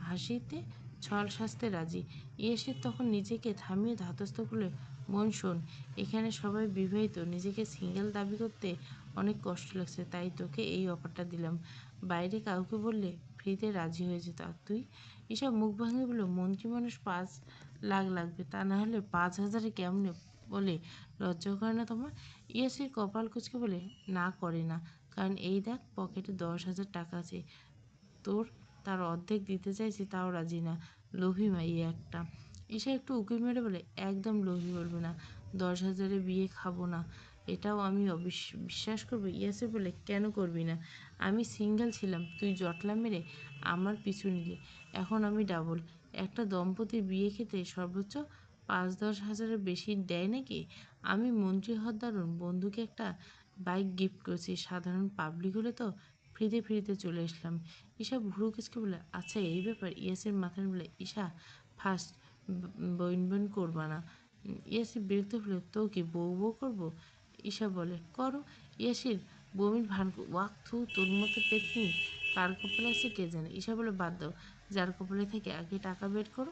[SPEAKER 1] হাসিতে ছল সাজতে রাজি। ইয়াসির তখন নিজেকে থামিয়ে ধাতস্থ করলে, বোন শোন, এখানে সবাই বিবাহিত, নিজেকে সিঙ্গেল দাবি করতে অনেক কষ্ট লাগছে, তাই তোকে এই অফারটা দিলাম। বাইরে কাউকে বললে ফ্রিতে রাজি হয়ে যেত। আর তুই? এসব মুখ ভাঙে বলল, মন্ত্রী মানুষ 5 লাখ লাগবে, তা না হলে 5,000-এ কেমনে বলে, লজ্জা করে না তোমার? ইয়াসির কপাল কুচকে বলে, না করে না, কারণ এই দেখ পকেটে 10,000 টাকা আছে, তোর তার অর্ধেক দিতে চাইছি তাও রাজি না, লোভী মাইয়া একটা। ঈশা একটু উঁকি মেরে বলে, একদম লোভী বলবে না, 10,000-এ বিয়ে খাবো না, এটাও আমি বিশ্বাস করবো? ইয়াসির বলে, কেন করবি না? আমি সিঙ্গেল ছিলাম, তুই জটলা মেরে আমার পিছু নিলি, এখন আমি ডাবল। একটা দম্পতির বিয়ে খেতে সর্বোচ্চ 5-10 হাজারের বেশি দেয় নাকি? আমি মন্ত্রী হওয়ার দারুণ বন্ধুকে একটা বাইক গিফট করেছি, সাধারণ পাবলিক হলে তো ফ্রিতে ফ্রিতে চলে আসলাম। ঈশা ভুরু কুচকে বলে, আচ্ছা এই ব্যাপার? ইয়াসির মাথায় বলে, ঈশা ফার্স্ট বইন বইন করবা না। ইয়াসির বিরক্ত হলে, তো কি বউ বউ করবো? ঈশা বলে, করো। ইয়াসির বমির ভান ওয়াক থু, তোর মতো পেতনি কার কপালে আছে কে জানে। ঈশা বলে, বাদ দাও, যার কপালে থেকে আগে টাকা বের করো।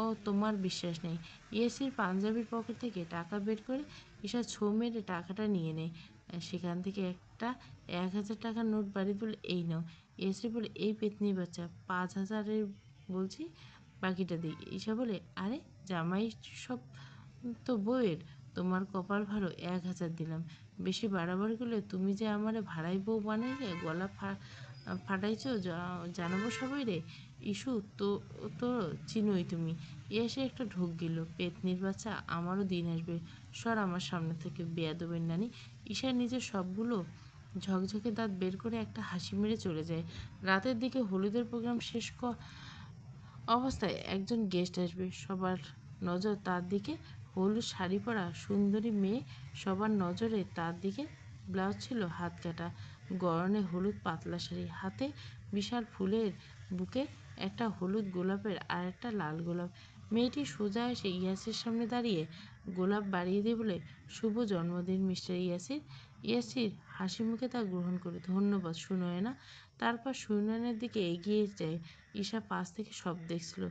[SPEAKER 1] ও তোমার বিশ্বাস নেই? ইয়াসির পাঞ্জাবির পকেট থেকে টাকা বের করে ঈশা ছো মেরে টাকাটা নিয়ে নেয়। সেখান থেকে একটা 1,000 টাকার নোট বাড়ি বলে, এই নাও। ইয়াসির বলে, এই পেতনি বাচ্চা, 5,000-এর বলছি, বাকিটা দিই। ঈশা বলে, আরে জামাই সব তো বউয়ের, তোমার কপাল ভালো, 1,000 দিলাম। বেশি বাড়াবাড়ি করলে তুমি যে আমারে ভাড়াই বউ বানাইলে গলা ফাটাইছো, জানাবো সবাই রে। ইস্যু তো, তো চিনোই তুমি। এসে একটা ঢোক গেল, পেতনির বাচ্চা, আমারও দিন আসবে, সর আমার সামনে থেকে, বেয়াদবের নানি। ঈশা নিজের সবগুলো ঝকঝকে দাঁত বের করে একটা হাসি মেরে চলে যায়। রাতের দিকে হলুদের প্রোগ্রাম শেষ অবস্থায় একজন গেস্ট আসবে, সবার নজর তার দিকে। হলুদ শাড়ি পরা সুন্দরী মেয়ে, সবার নজরে তার দিকে। ব্লাউজ ছিল হাত কাটা, গরনে হলুদ পাতলা শাড়ি, হাতে বিশাল ফুলের বুকে, একটা হলুদ গোলাপের আর একটা লাল গোলাপ। মেয়েটি সোজা এসে ইয়াসির সামনে দাঁড়িয়ে গোলাপ বাড়িয়ে দিয়ে বলে, শুভ জন্মদিন মিস্টার ইয়াসির। ইয়াসির হাসি মুখে তা গ্রহণ করে, ধন্যবাদ সুনয়না। তারপর সুনয়নার দিকে এগিয়ে যায়। ঈশা পাশ থেকে সব দেখছিল।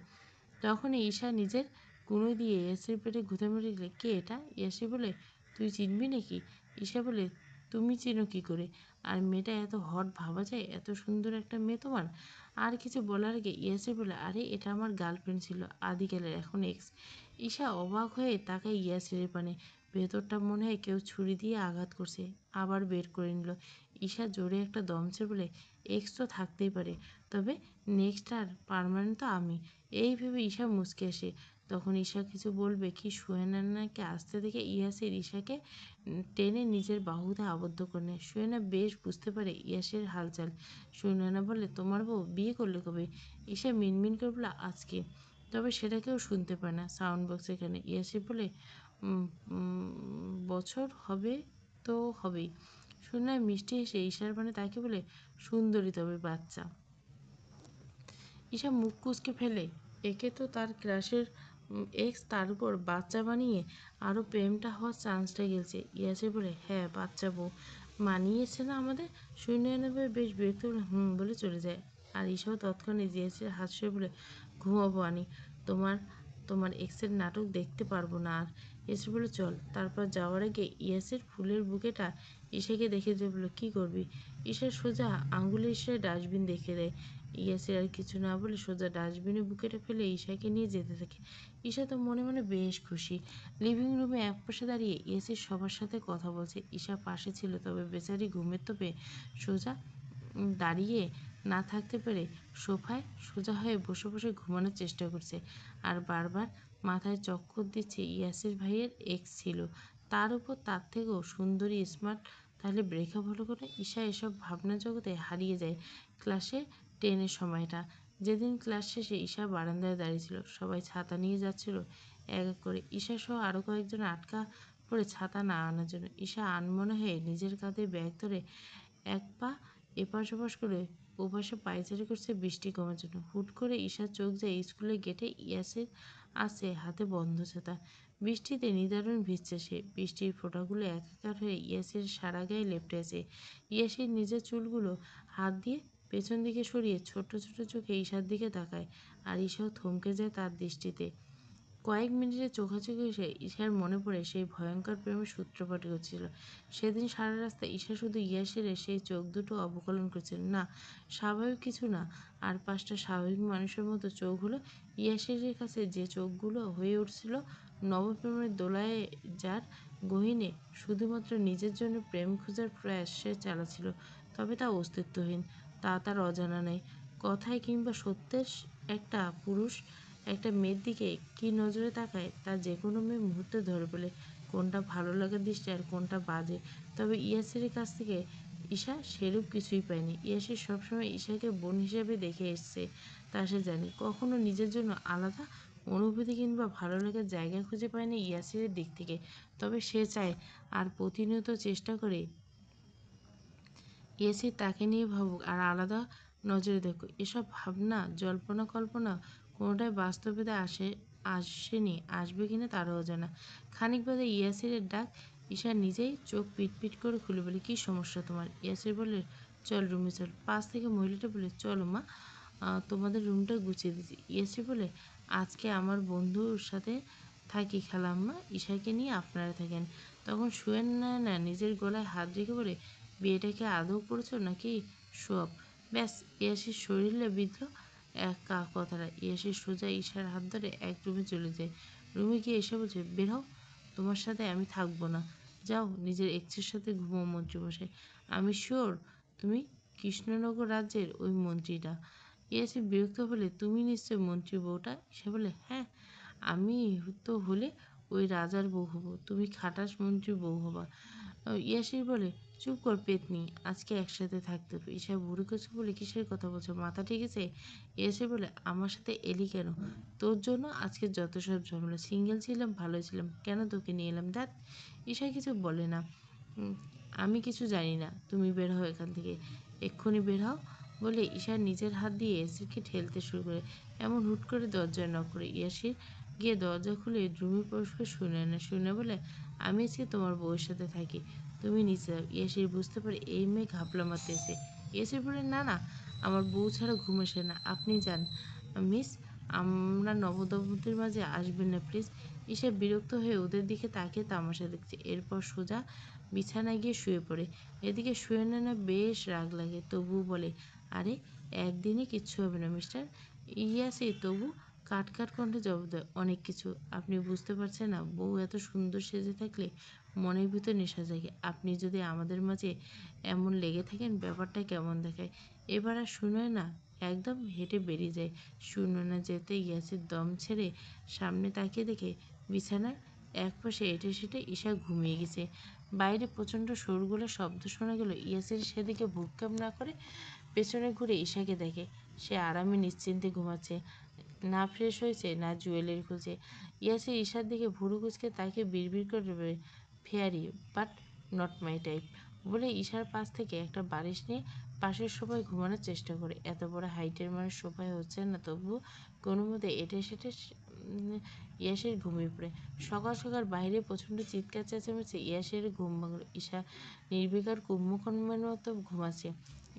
[SPEAKER 1] তখনই ঈশা নিজের কুঁড়ো দিয়ে ইয়াসির পেটে ঘুঁতে মেরে দিলে, কে এটা? ইয়াসির বলে, তুই চিনবি নাকি? ঈশা বলে, তুমি চিনো কি করে? আর মেয়েটা এত হট ভাবা যায়? এত সুন্দর একটা মেয়ে তোমার? আর কিছু বলার আগে ইয়াসির বলে, আরে এটা আমার গার্লফ্রেন্ড ছিল আদিকালের, এখন এক্স। ঈশা অবাক হয়ে তাকায় ইয়াসিরের পানে। ভেতরটা মনে হয় কেউ ছুরি দিয়ে আঘাত করছে। আবার বের করে নিল। ঈশা জোরে একটা দম ছেড়ে বলে, এক্স তো থাকতেই পারে, তবে নেক্সট আর পার্মানেন্ট তো আমি। এই ভেবে ঈশা মুচকে আসে। তখন ঈশা কিছু বলবে কি, সুহেনাকে আসতে দেখে ইয়াসির ঈশাকে টেনে নিজের বাহুতে আবদ্ধ করে নেয়। সুহেনা বেশ বুঝতে পারে ইয়াসের হালচাল। সুহেনা বলে, তোমার বউ বিয়ে করলে কবে? ঈশা মিনমিন করে বলে, আজকে। তবে সেটা কেউ শুনতে পায় না সাউন্ড বক্স এখানে। ইয়াসির বলে, বছর হবে তো হবেই। সুহেনা মিষ্টি হেসে ঈশার পানে তাকে বলে, সুন্দরী তবে বাচ্চা। ঈশা মুখ কুঁচকে ফেলে। একে তো তার ক্রাশের এক্স, তার উপর বাচ্চা বানিয়ে আরও প্রেমটা হওয়ার চান্সটা গেছে। ইয়াসির বলে, হ্যাঁ বাচ্চা বউ মানিয়েছে না আমাদের? শূন্যনব্বই বেশ বিরক্ত বলে, বলে চলে যায়। আর ঈশাও তৎক্ষণাৎ ইয়াসির হাত সরে বলে, ঘুমাবো আনি, তোমার তোমার এক্সের নাটক দেখতে পারবো না আর। ইয়াসির বলে, চল। তারপর যাওয়ার আগে ইয়াসির ফুলের বুকেটা ঈশাকে দেখে দিয়ে বলে, কী করবি? ঈশা সোজা আঙ্গুলের ইশারায় ডাস্টবিন দেখে দেয়। ইয়াসির আর কিছু না বলে সোজা ডাস্টবিনে বুকেটা ফেলে ঈশাকে নিয়ে যেতে থাকে। ঈশা তো মনে মনে বেশ খুশি। লিভিং রুমে একপাশে দাঁড়িয়ে ইয়াসির সবার সাথে কথা বলছে। ঈশা পাশে ছিল, তবে বেচারি ঘুমের তোপে সোজা দাঁড়িয়ে না থাকতে পেরে সোফায় সোজা হয়ে বসে বসে ঘুমানোর চেষ্টা করছে। আর বারবার মাথায় চক্কর দিচ্ছে ইয়াসির ভাইয়ের এক্স ছিল, তার উপর তার থেকেও সুন্দরী, স্মার্ট। তাহলে ব্রেকআপ হলো করে? ঈশা এসব ভাবনা জগতে হারিয়ে যায়। ক্লাসে 10-এর সময়টা, যেদিন ক্লাস শেষে ঈশা বারান্দায় দাঁড়িয়েছিল, সবাই ছাতা নিয়ে যাচ্ছিল এক এক করে। ঈশা সহ আরও কয়েকজন আটকা পড়ে ছাতা না আনার জন্য। ঈশা আনমনে হয়ে নিজের কাঁধে ব্যাগ ধরে এক পা এপাশ ওপাশ করে ওপাশে পায়চারি করছে বৃষ্টি কমার জন্য। হুট করে ঈশার চোখ যায় স্কুলের গেটে। ইয়াসির আছে হাতে বন্ধ ছাতা। বৃষ্টিতে নিদারুণ ভিজছে সে। বৃষ্টির ফোঁটাগুলো একাকার হয়ে ইয়াসির সারা গায়ে লেপ্টে আছে। ইয়াসির নিজের চুলগুলো হাত দিয়ে পেছন দিকে সরিয়ে ছোট ছোট চোখে ঈশার দিকে তাকায়। আর ঈশাও থমকে যায় তার দৃষ্টিতে। কয়েক মিনিটের চোখাচোখি এসে ঈশার মনে পড়ে সেই ভয়ঙ্কর প্রেমের সূত্রপাত হচ্ছিল সেদিন। সারা রাস্তায় ঈশা শুধু ইয়াসিরের সেই চোখ দুটো অবকলন করছিল। না, স্বাভাবিক কিছু না। আর 5টা স্বাভাবিক মানুষের মতো চোখ হলো ইয়াসিরের কাছে যে চোখগুলো হয়ে উঠছিল নবপ্রেমের দোলায়, যার গহীনে শুধুমাত্র নিজের জন্য প্রেম খোঁজার প্রয়াস সে চালাচ্ছিল। তবে তা অস্তিত্বহীন, তা তার অজানা নেই। কথায় কিংবা সত্যের একটা পুরুষ একটা মেয়ের দিকে কী নজরে তাকায় তা যে কোনো মেয়ে মুহূর্তে ধরে ফেলে, কোনটা ভালো লাগার দৃষ্টি আর কোনটা বাজে। তবে ইয়াসিরের কাছ থেকে ঈশা সেরূপ কিছুই পায়নি। ইয়াসির সবসময় ঈশাকে বোন হিসেবে দেখে এসছে, তা সে জানে। কখনো নিজের জন্য আলাদা অনুভূতি কিংবা ভালো লাগার জায়গা খুঁজে পায়নি ইয়াসিরের দিক থেকে। তবে সে চায় আর প্রতিনিয়ত চেষ্টা করে ইয়াসির তাকে নিয়ে ভাবুক আর আলাদা নজরে দেখুক। এসব ভাবনা, জল্পনা কল্পনা কোনোটাই বাস্তবতা আসেনি, আসবে কিনা তারও অজানা। খানিক বাদে ইয়াসিরের ডাক। ঈশা নিজেই চোখ পিটপিট করে খুলে বলে, কী সমস্যা তোমার? ইয়াসির বলে, চল রুমে চল। পাশ থেকে মহিলাটা বলে, চলো মা, তোমাদের রুমটা গুছিয়ে দিচ্ছি। ইয়াসির বলে, আজকে আমার বন্ধুর সাথে থাকি খালাম্মা, ঈশাকে নিয়ে আপনারা থাকেন। তখন সুয়েন না নিজের গলায় হাত রেখে বলে, বিয়েটাকে আদৌ করেছো নাকি সব? ব্যাস ইয়াসির শরীরে বিঁধল এক কথাটা। ইয়াসির সোজা ঈশার হাত ধরে এক রুমে চলে যায়। রুমে গিয়ে এসে বলছে, বের হও, তোমার সাথে আমি থাকবো না। যাও নিজের এক্সের সাথে ঘুমাও মন্ত্রী বসে। আমি শিওর তুমি কৃষ্ণনগর রাজ্যের ওই মন্ত্রীটা। ইয়াসির বিরক্ত বলে, তুমি নিশ্চয় মন্ত্রী বউটা? সে বলে, হ্যাঁ, আমি তো হলে ওই রাজার বউ হবো, তুমি খাটাস মন্ত্রীর বউ হবা। ইয়াসির বলে, চুপ কর পেতনি, আজকে একসাথে থাকতে হবে। ঈশা বুড়ো কিছু বলে, কিসের কথা বলছো, মাথা ঠিক আছে? ইয়াসির বলে, আমার সাথে এলি কেন? তোর জন্য আজকে যত সব ঝামেলা। সিঙ্গেল ছিলাম, ভালো ছিলাম, কেন তোকে নিয়ে এলাম? দেখ, ঈশা কিছু বলে না। আমি কিছু জানি না, তুমি বের হও এখান থেকে, এক্ষুনি বের হও। বলে ঈশা নিজের হাত দিয়ে ইয়াসিরকে ঠেলতে শুরু করে। এমন হুট করে দরজায় নক করে। ইয়াসির গিয়ে দরজা খুলে রুমে প্রবেশ করে শুনে বলে, আমি আজকে তোমার বউয়ের সাথে থাকি, তুমি নিচে যাও। ইয়াসির বুঝতে পারে এই মেয়ে ঘাপলা মারতেছে। ইয়াসির বলে, না না, আমার বউ ছাড়া ঘুম আসে না, আপনি যান মিস, আমরা নবদম্পতির মাঝে আসবেন না প্লিজ। ঈশা বিরক্ত হয়ে ওদের দিকে তাকিয়ে তামাশা দেখছে। এরপর সোজা বিছানায় গিয়ে শুয়ে পড়ে। এদিকে শুয়ে না বেশ রাগ লাগে, তবুও বলে, আরে একদিনে কিচ্ছু হবে না মিস্টার ইয়াসির। তবু কাট কাট কণ্ঠে জবাব দেয়, অনেক কিছু। আপনি বুঝতে পারছেন না, বউ এত সুন্দর সেজে থাকলে মনের ভিতর নেশা জাগে। আপনি যদি আমাদের মাঝে এমন লেগে থাকেন, ব্যাপারটা কেমন দেখায়। এবার আর শুনোয় না একদম হেঁটে বেরিয়ে যায়। শুনো না যেতে ইয়াসির দম ছেড়ে সামনে তাকিয়ে দেখে বিছানার এক পাশে এঁটে সেটে ঈশা ঘুমিয়ে গেছে। বাইরে প্রচণ্ড শোরগোলের শব্দ শোনা গেল। ইয়াসির সেদিকে ভ্রুক্ষেপ না করে পেছনে ঘুরে ঈশাকে দেখে সে আরামে নিশ্চিন্তে ঘুমাচ্ছে, না ফ্রেশ হয়েছে না জুয়েলারি খুলছে। ইয়াসির ঈশার দিকে ভুরু কুচকে তাকে বিড়বিড় করে, fairy but not my type বলে ঈশার পাশ থেকে একটা বালিশ নিয়ে পাশের সোফায় ঘুমানোর চেষ্টা করে। এত বড় হাইটের মানুষ সোফায় হচ্ছে না, তবুও কোনো মতে এটে সেটে ইয়াসির ঘুমিয়ে পড়ে। সকাল সকাল বাইরে প্রচণ্ড চিৎকার চেঁচামেচি। ইয়াসির ঘুম ভাঙল। ঈশা নির্বিকার কুম্ভকর্মের মতো ঘুমাচ্ছে।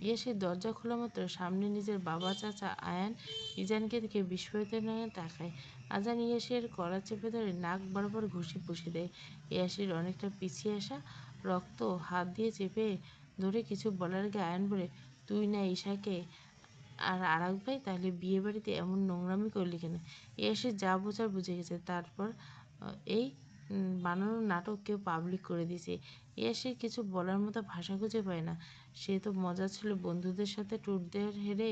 [SPEAKER 1] ইয়াসির দরজা খোলা মাত্র সামনে নিজের বাবা, চাচা, আয়ান, ইজানকে দেখে বিস্ফোরিত নয়নে তাকায়। আজান ইয়াসির কলার চেপে ধরে নাক বরাবর ঘুষি পুষে দেয়। ইয়াসির অনেকটা পিছিয়ে আসা রক্ত হাত দিয়ে চেপে ধরে কিছু বলার আগে আয়ান বলে, তুই না ঈশাকে আর আরাক ভাই, তাহলে বিয়ে বাড়িতে এমন নোংরামি করলি কেন? এসে যা বোঝার বুঝে গেছে। তারপর এই বানানো নাটক কেউ পাবলিক করে দিয়েছে। এসে কিছু বলার মতো ভাষা খুঁজে পায় না। সে তো মজা ছিল, বন্ধুদের সাথে ট্যুর দেওয়ার হেরে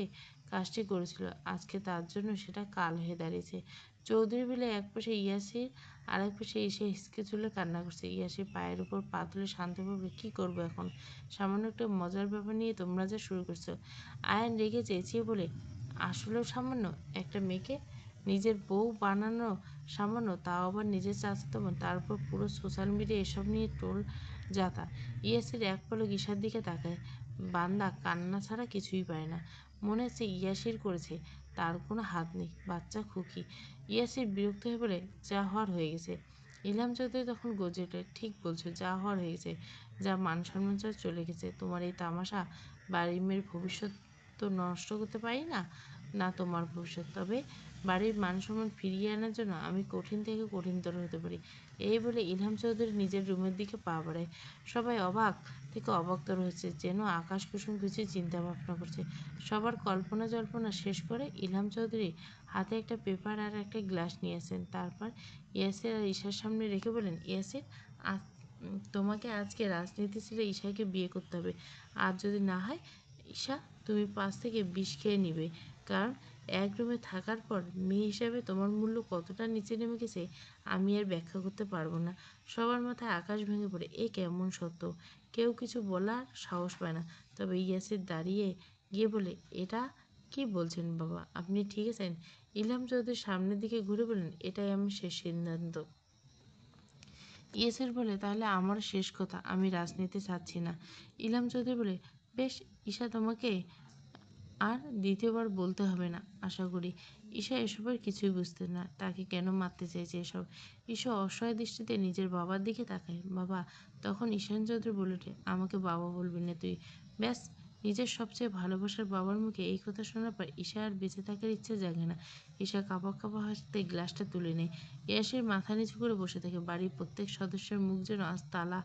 [SPEAKER 1] কাজটি করেছিল, আজকে তার জন্য সেটা কাল হয়ে দাঁড়িয়েছে। চৌধুরী বিলে এক পাশে ইয়াসির আর এক পাশে এসে হিসকে চুলে কান্না করছে। ইয়াসির পায়ের উপর পা তুলে শান্তভাবে, কী করবো এখন, সামান্য একটা মজার ব্যাপার নিয়ে তোমরা যা শুরু করছো। আয়ান রেগে চেঁচিয়ে বলে, আসলেও সামান্য একটা মেয়েকে নিজের বউ বানানো সামান্য, তাও আবার নিজের চাচাতো বোন, তারপর পুরো সোশ্যাল মিডিয়া এসব নিয়ে টোল যাতা। ইয়াসির এক পলক ঈশার দিকে তাকায়। বান্দা কান্না ছাড়া কিছুই পারে না, মনে হচ্ছে ইয়াসির করেছে, তার কোনো হাত নেই, বাচ্চা খুকি। ইয়াসির বিরক্ত হয়ে বলে, যা হওয়ার হয়ে গেছে। ইলহাম চৌধুরী তখন গর্জে ওঠে, ঠিক বলছো, যা হওয়ার হয়ে গেছে, যা মান সম্মান চলে গেছে। তোমার এই তামাশা বাড়ির মেয়ের ভবিষ্যৎ তো নষ্ট করতে পারি না, না তোমার ভবিষ্যৎ, তবে বাড়ির মান সম্মান ফিরিয়ে আনার জন্য আমি কঠিন থেকে কঠিনতর হতে পারি। এই বলে ইলহাম চৌধুরী নিজের রুমের দিকে পা বাড়ায়। সবাই অবাক থেকে অবাকতর হয়েছে, যেন আকাশ কুসুম কিছু চিন্তা ভাবনা করছে। সবার কল্পনা জল্পনা শেষ করে ইলহাম চৌধুরী হাতে একটা পেপার আর একটা গ্লাস নিয়ে আসেন। তারপর ইয়াসির আর ঈশার সামনে রেখে বলেন, ইয়াসির, তোমাকে আজকে রাজনীতি ছেড়ে ঈশাকে বিয়ে করতে হবে, আর যদি না হয় ঈশা, তুমি পাশ থেকে বিষ খেয়ে নিবে। কারণ এক রুমে থাকার পর মেয়ে হিসাবে তোমার মূল্য কতটা নিচে নেমে গেছে আমি আর ব্যাখ্যা করতে পারবো না। সবার মাথায় আকাশ ভেঙে পড়ে, এ কেমন সত্য, কেউ কিছু বলার সাহস পায় না। তবে ইয়াসির দাঁড়িয়ে গিয়ে বলে, এটা কি বলছেন বাবা, আপনি ঠিক আছেন? ইলহাম চৌধুরী সামনের দিকে ঘুরে বলেন, এটাই আমার শেষ সিদ্ধান্ত। ইয়াসির বলে, তাহলে আমার শেষ কথা, আমি রাজনীতি চাচ্ছি না। ইলহাম চৌধুরী বলে, বেশ, ঈশা তোমাকে আর দ্বিতীয়বার বলতে হবে না আশা করি। ঈশা এসবের কিছুই বুঝতে না, তাকে কেন মারতে চাইছে এসব। ঈশা অসহায় দৃষ্টিতে নিজের বাবার দিকে তাকায়। বাবা। তখন ঈশান চৌধুরী বলে ওঠে, আমাকে বাবা বলবি না তুই, ব্যাস নিজের সবচেয়ে ভালোবাসার বাবার মুখে এই কথা শোনার পর ঈশা আর বেঁচে থাকার ইচ্ছে জাগে না। ঈশা কাঁপা কাঁপা হাসতে গ্লাসটা তুলে নেয়। ইয়াসির মাথা নিচু করে বসে থাকে। বাড়ির প্রত্যেক সদস্যের মুখ যেন আজ তালা।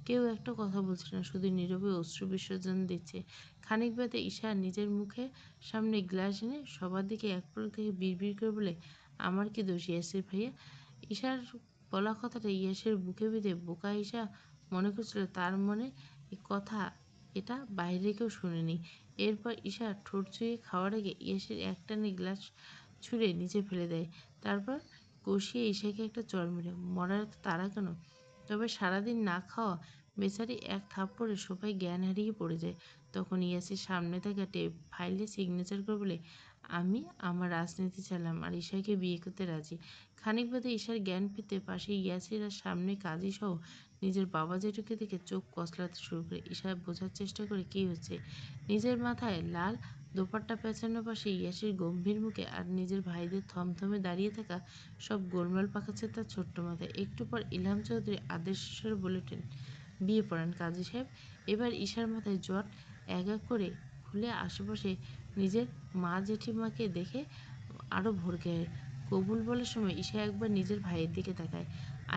[SPEAKER 1] কেউ একটা কথা বলছে না, শুধু নীরবে অশ্রু বিসর্জন দিচ্ছে। খানিক বাদে ঈশা নিজের মুখে সামনে গ্লাস এনে সবার দিকে এক পলক থেকে বিড়বিড় করে বলে, আমার কি দোষ ইয়াসির ভাইয়া? ঈশার বলা কথাটা ইয়াসের বুকে বিঁধে বোকা ঈশা মনে করছিল তার মনে এই কথা, এটা বাইরে কেউ শুনেনি। এরপর ঈশা ঠোঁট চুইয়ে খাওয়ার আগে ইয়াসের একটানে গ্লাস ছুঁড়ে নিচে ফেলে দেয়। তারপর কষিয়ে ঈশাকে একটা চড় মেরে, মরার এত তাড়া কেন? তবে সারাদিন না খাওয়া বেচারি এক থাপ্পড়ে সবাই জ্ঞান হারিয়ে পড়ে যায়। তখন ইয়াসির সামনে থাকা ফাইলে সিগনেচার করে বলে, আমি আমার রাজনীতি চালাম আর ঈশাকে বিয়ে করতে রাজি। খানিক বাদে ঈশার জ্ঞান ফিরতে পাশে ইয়াসির আর সামনে কাজী সহ নিজের বাবা জেঠুকে দেখে চোখ কসলাতে শুরু করে। ঈশা বোঝার চেষ্টা করে কী হচ্ছে। নিজের মাথায় লাল দোপাট্টা পেঁচানোর পাশে ইয়াসির গম্ভীর মুখে আর নিজের ভাইদের থমথমে দাঁড়িয়ে থাকা সব গোলমাল পাকাচ্ছে তার ছোট্ট মাথায়। একটু পর ইলহাম চৌধুরী আদেশ স্বরে বলে ওঠেন, বিয়ে পড়ান কাজী সাহেব। এবার ঈশার মাথায় জট এক এক করে খুলে আশেপাশে নিজের মা জেঠিমাকে দেখে আরও ভরকে হয়। কবুল বলার সময় ঈশা একবার নিজের ভাইয়ের দিকে তাকায়।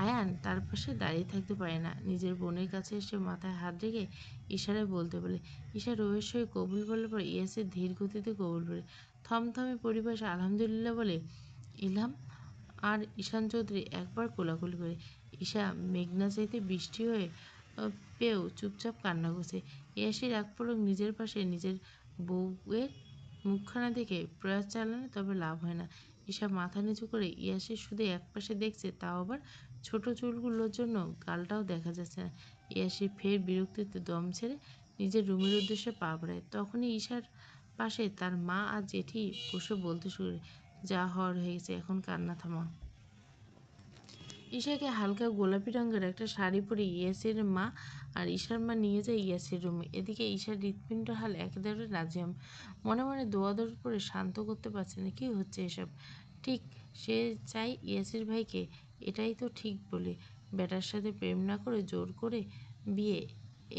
[SPEAKER 1] আয়ান তার পাশে দাঁড়িয়ে থাকতে পারে না। নিজের বোনের কাছে এসে মাথায় হাত রেখে ইশারায় বলতে বলে। ঈশা রহস্যই কবুল বলার পর ইয়াসের ধীর গতিতে কবুল বলে। থমথমে পরিবেশ আলহামদুলিল্লাহ বলে ইলহাম আর ঈশান চৌধুরী একবার কোলাকুলি করে। ঈশা মেঘনা চাইতে বৃষ্টি হয়ে পেয়েও চুপচাপ কান্না করছে। ইয়াসির এক পলক নিজের পাশে নিজের বউয়ের মুখখানা দেখে প্রয়াস চালানো, তবে লাভ হয় না। ঈশা মাথা নিচু করে ইয়াসির শুধু এক পাশে দেখছে, তাও আবার ছোট চুলগুলোর জন্য গালটাও দেখা যাচ্ছে না। ইয়াসির ফের বিরক্তিতে দম ছেড়ে নিজের রুমের উদ্দেশ্যে পা বাড়ায়। তখনই ঈশার পাশে তার মা আর জেঠি বসে বলতে শুরু করে, যা হওয়ার হয়ে গেছে, এখন কান্না থামা। ঈশাকে হালকা গোলাপি রঙের একটা শাড়ি পরে ইয়াসের মা আর ঈশার মা নিয়ে যায় ইয়াসের রুমে। এদিকে ঈশার হৃৎপিণ্ড হাল একেবারে নাজেহাল। মনে মনে দোয়াদৌড় করে শান্ত করতে পারছে না, কি হচ্ছে এসব। ঠিক সে চাই ইয়াসির ভাইকে, এটাই তো ঠিক বলে। বেটার সাথে প্রেম না করে জোর করে বিয়ে,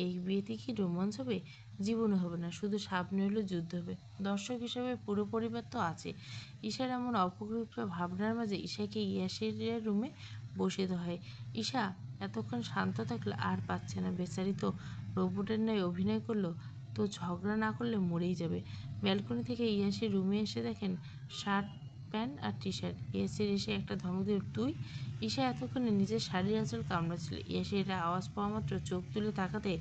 [SPEAKER 1] এই বিয়েতে কি রোমান্স হবে? জীবনে হবে না, শুধু সামনে হলে যুদ্ধ হবে। দর্শক হিসেবে পুরো পরিবার তো আছে। ঈশার এমন অপকৃত ভাবনার মাঝে ঈশাকে ইয়াসের রুমে বসিয়ে হয়। ঈশা এতক্ষণ শান্ত থাকলে আর পাচ্ছে না। বেচারি তো রোবটের ন্যায় অভিনয় করলো, তো ঝগড়া না করলে মরেই যাবে। ব্যালকনি থেকে ইয়াসির রুমে এসে দেখেন শার্ট প্যান্ট আর টি শার্ট। ইয়াসির এসে একটা ধমক দিল, তুই? ঈশা এতক্ষণে নিজের শাড়ির আঁচল কামড়াচ্ছিল। ইয়াসির এটা আওয়াজ পাওয়া মাত্র চোখ তুলে তাকাতে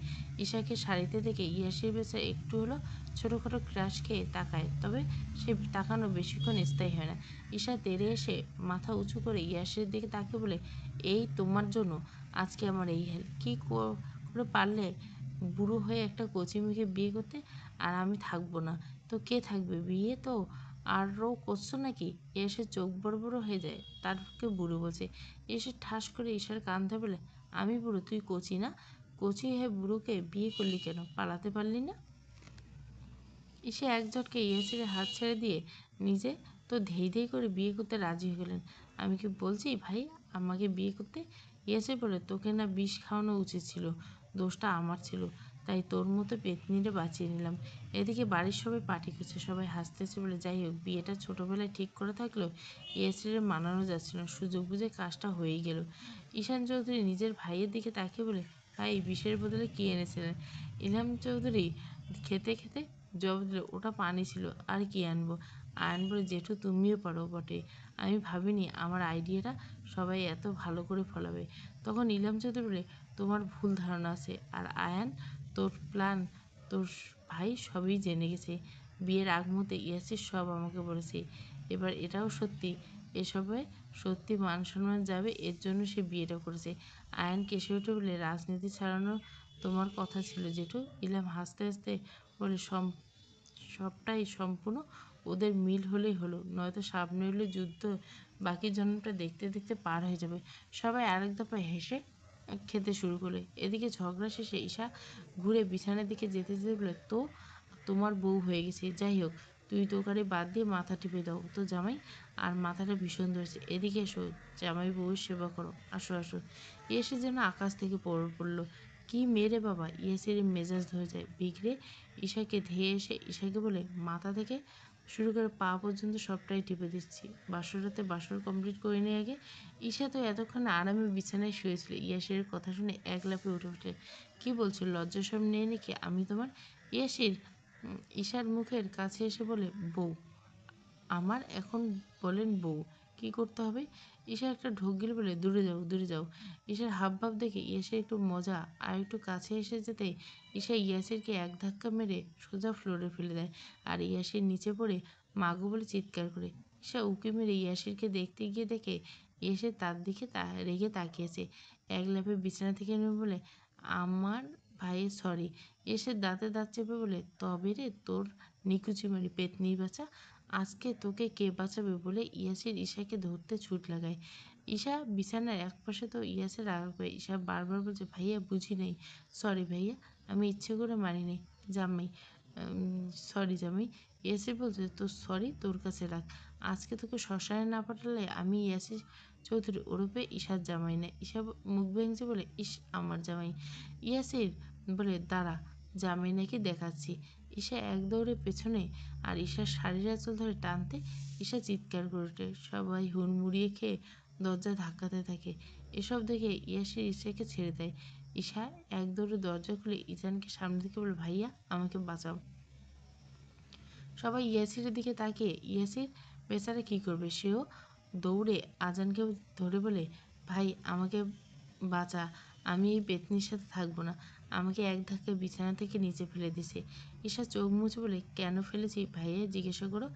[SPEAKER 1] ঈশাকে শাড়িতে দেখে ইয়াসির বেচারা একটু হলো ছোটোখাটো ক্রাশ খেয়ে তাকায়, তবে সে তাকানো বেশিক্ষণ স্থায়ী হয় না। ঈশা তেড়ে এসে মাথা উঁচু করে ইয়াসের দিকে তাকিয়ে বলে, এই তোমার জন্য আজকে আমার এই হাল। কি করে পারলে বুড়ো হয়ে একটা কচি মেয়েকে বিয়ে করতে? আর আমি থাকবো না তো কে থাকবে? বিয়ে তো আরও করছো নাকি? এসে চোখ বড় বড় হয়ে যায়। তারকে বুড়ো বলছে। এসে ঠাস করে ঈশার কান ধরে বলে, আমি বুড়ো, তুই কচি না? কচি হয়ে বুড়োকে বিয়ে করলি কেন? পালাতে পারলি না? ঈশা এক ঝটকে ইয়াসিরের হাত ছেড়ে দিয়ে নিজে তো ধেই ধেই করে বিয়ে করতে রাজি হয়ে গেলেন। আমি কি বলছি ভাই আমাকে বিয়ে করতে? ইয়াসির বলে, তোকে না বিষ খাওয়ানো উচিত ছিল, দোষটা আমার ছিল, তাই তোর মতো পেতনিরে বাঁচিয়ে নিলাম। এদিকে বাড়ির সবাই পার্টি করছে, সবাই হাসতেছে বলে। যাই হোক, বিয়েটা ছোটোবেলায় ঠিক করে থাকলেও ইয়াসিরের মানানো যাচ্ছিল না। সুযোগ বুঝে কাজটা হয়েই গেল। ঈশান চৌধুরী নিজের ভাইয়ের দিকে তাকিয়ে বলে, ভাই বিষের বদলে কী এনেছিলেন? ইলহাম চৌধুরী খেতে খেতে জবাব দিল, ওটা পানি ছিল, আর কি আনবো? আয়ান বলে, জেঠু তুমিও পারো বটে, আমি ভাবিনি আমার আইডিয়াটা সবাই এত ভালো করে ফলাবে। তখন ইলহাম চৌধুরী বলে, তোমার ভুল ধারণা আছে। আর আয়ান, তোর প্ল্যান তোর ভাই সবই জেনে গেছে। বিয়ের আগ মুহূর্তে ইয়াসির সব আমাকে বলেছে। এবার এটাও সত্যি, এসবে সত্যি মান সম্মান যাবে, এর জন্য সে বিয়েটা করেছে। আয়ান কেসে উঠে বলে, রাজনীতি ছাড়ানো তোমার কথা ছিল জেঠু। ইলহাম হাসতে হাসতে বলে, সবটাই সম্পূর্ণ ওদের মিল হলেই হলো, নয়তো সামনে হলে যুদ্ধ বাকি জন্মটা দেখতে দেখতে পার হয়ে যাবে। সবাই আরেক দফা হেসে খেতে শুরু করলে। এদিকে ঝগড়া শেষে ঈশা ঘুরে বিছানার দিকে যেতে যেতে বলে, তো তোমার বউ হয়ে গেছে, যাই হোক, তুই তোকারি বাদ দিয়ে মাথা টিপে দাও তো জামাই, আর মাথাটা ভীষণ ধরেছে, এদিকে এসো, জামাই বউয়ের সেবা করো, আসো আসো। এসে যেন আকাশ থেকে পড়লো। কি মেরে বাবা! ইয়াসিরের মেজাজ ধরে যায় বিগড়ে। ঈশাকে ধেয়ে এসে ঈশাকে বলে, মাথা থেকে শুরু করে পা পর্যন্ত সবটাই টিপে দিচ্ছি। বাসরাতে বাসর কমপ্লিট করে নিয়ে আগে। ঈশা তো এতক্ষণ আরামে বিছানায় শুয়েছিল। ইয়াসিরের কথা শুনে এক লাফে উঠে উঠে, কি বলছো? লজ্জা সব নেই নাকি আমি তোমার? ইয়াসির ঈশার মুখের কাছে এসে বলে, বউ আমার এখন বলেন বউ কি করতে হবে? ঈশা একটা ঢোক গিলে বলে, দূরে যাও দূরে যাও। ঈশার হাবভাব দেখে ইয়াসের একটু মজা আর একটু কাছে এসে যেতে ঈশা ইয়াসেরকে এক ধাক্কা মেরে সোজা ফ্লোরে ফেলে দেয়। আর ইয়াসের নিচে পড়ে মাগো বলে চিৎকার করে। ঈশা উঁকি মেরে ইয়াসিরকে দেখতে গিয়ে দেখে ইয়াসের তার দিকে রেগে তাকিয়েছে। এক লাফে বিছানা থেকে নেমে বলে, আমার ভাইয়ের সরি। এসে দাঁতে দাঁত চেপে বলে, তবে রে তোর নিকুচি মারি পেতনি বাচ্চা, আজকে তোকে কে বাঁচাবে বলে ইয়াসির ঈশাকে ধরতে ছুট লাগায়। ঈশা বিছানার একপাশে তো ইয়াসের রাগ করে। ঈশা বারবার বলছে, ভাইয়া বুঝি নাই, সরি ভাইয়া, আমি ইচ্ছে করে মারিনি জামাই, সরি জামাই। ইয়াসির বলছে, তোর সরি তোর কাছে রাখ, আজকে তোকে শ্মশানে না পাঠালে আমি ইয়াসির চৌধুরী ওরফে ঈশার জামাই না। ঈশা মুখ ভেঙচে বলে, ইস আমার জামাই। ইয়াসির বলে, দাঁড়া, জামাই নাকি দেখাচ্ছি। ঈশা এক দৌড়ে পেছনে আর ঈশার শাড়ির আঁচল ধরে টানতে ঈশা চিৎকার করে ওঠে। সবাই হুড়মুড়িয়ে খেয়ে দরজা ধাক্কাতে থাকে। এসব দেখে ইয়াসির ঈশাকে ছেড়ে দেয়। ঈশা এক দৌড়ে দরজা খুলে ইজানকে সামনে থেকে বলে, ভাইয়া আমাকে বাঁচাও। সবাই ইয়াসিরের দিকে তাকিয়ে, ইয়াসির বেচারা কী করবে? সেও দৌড়ে আজানকে ধরে বলে, ভাই আমাকে বাঁচা, আমি এই পেতনির সাথে থাকবো না, আমাকে এক ধাক্কায় বিছানা থেকে নিচে ফেলে দিছে। ঈশা চোখ মুছে বলে, কেন ফেলেছি ভাইয়া জিজ্ঞাসা করো।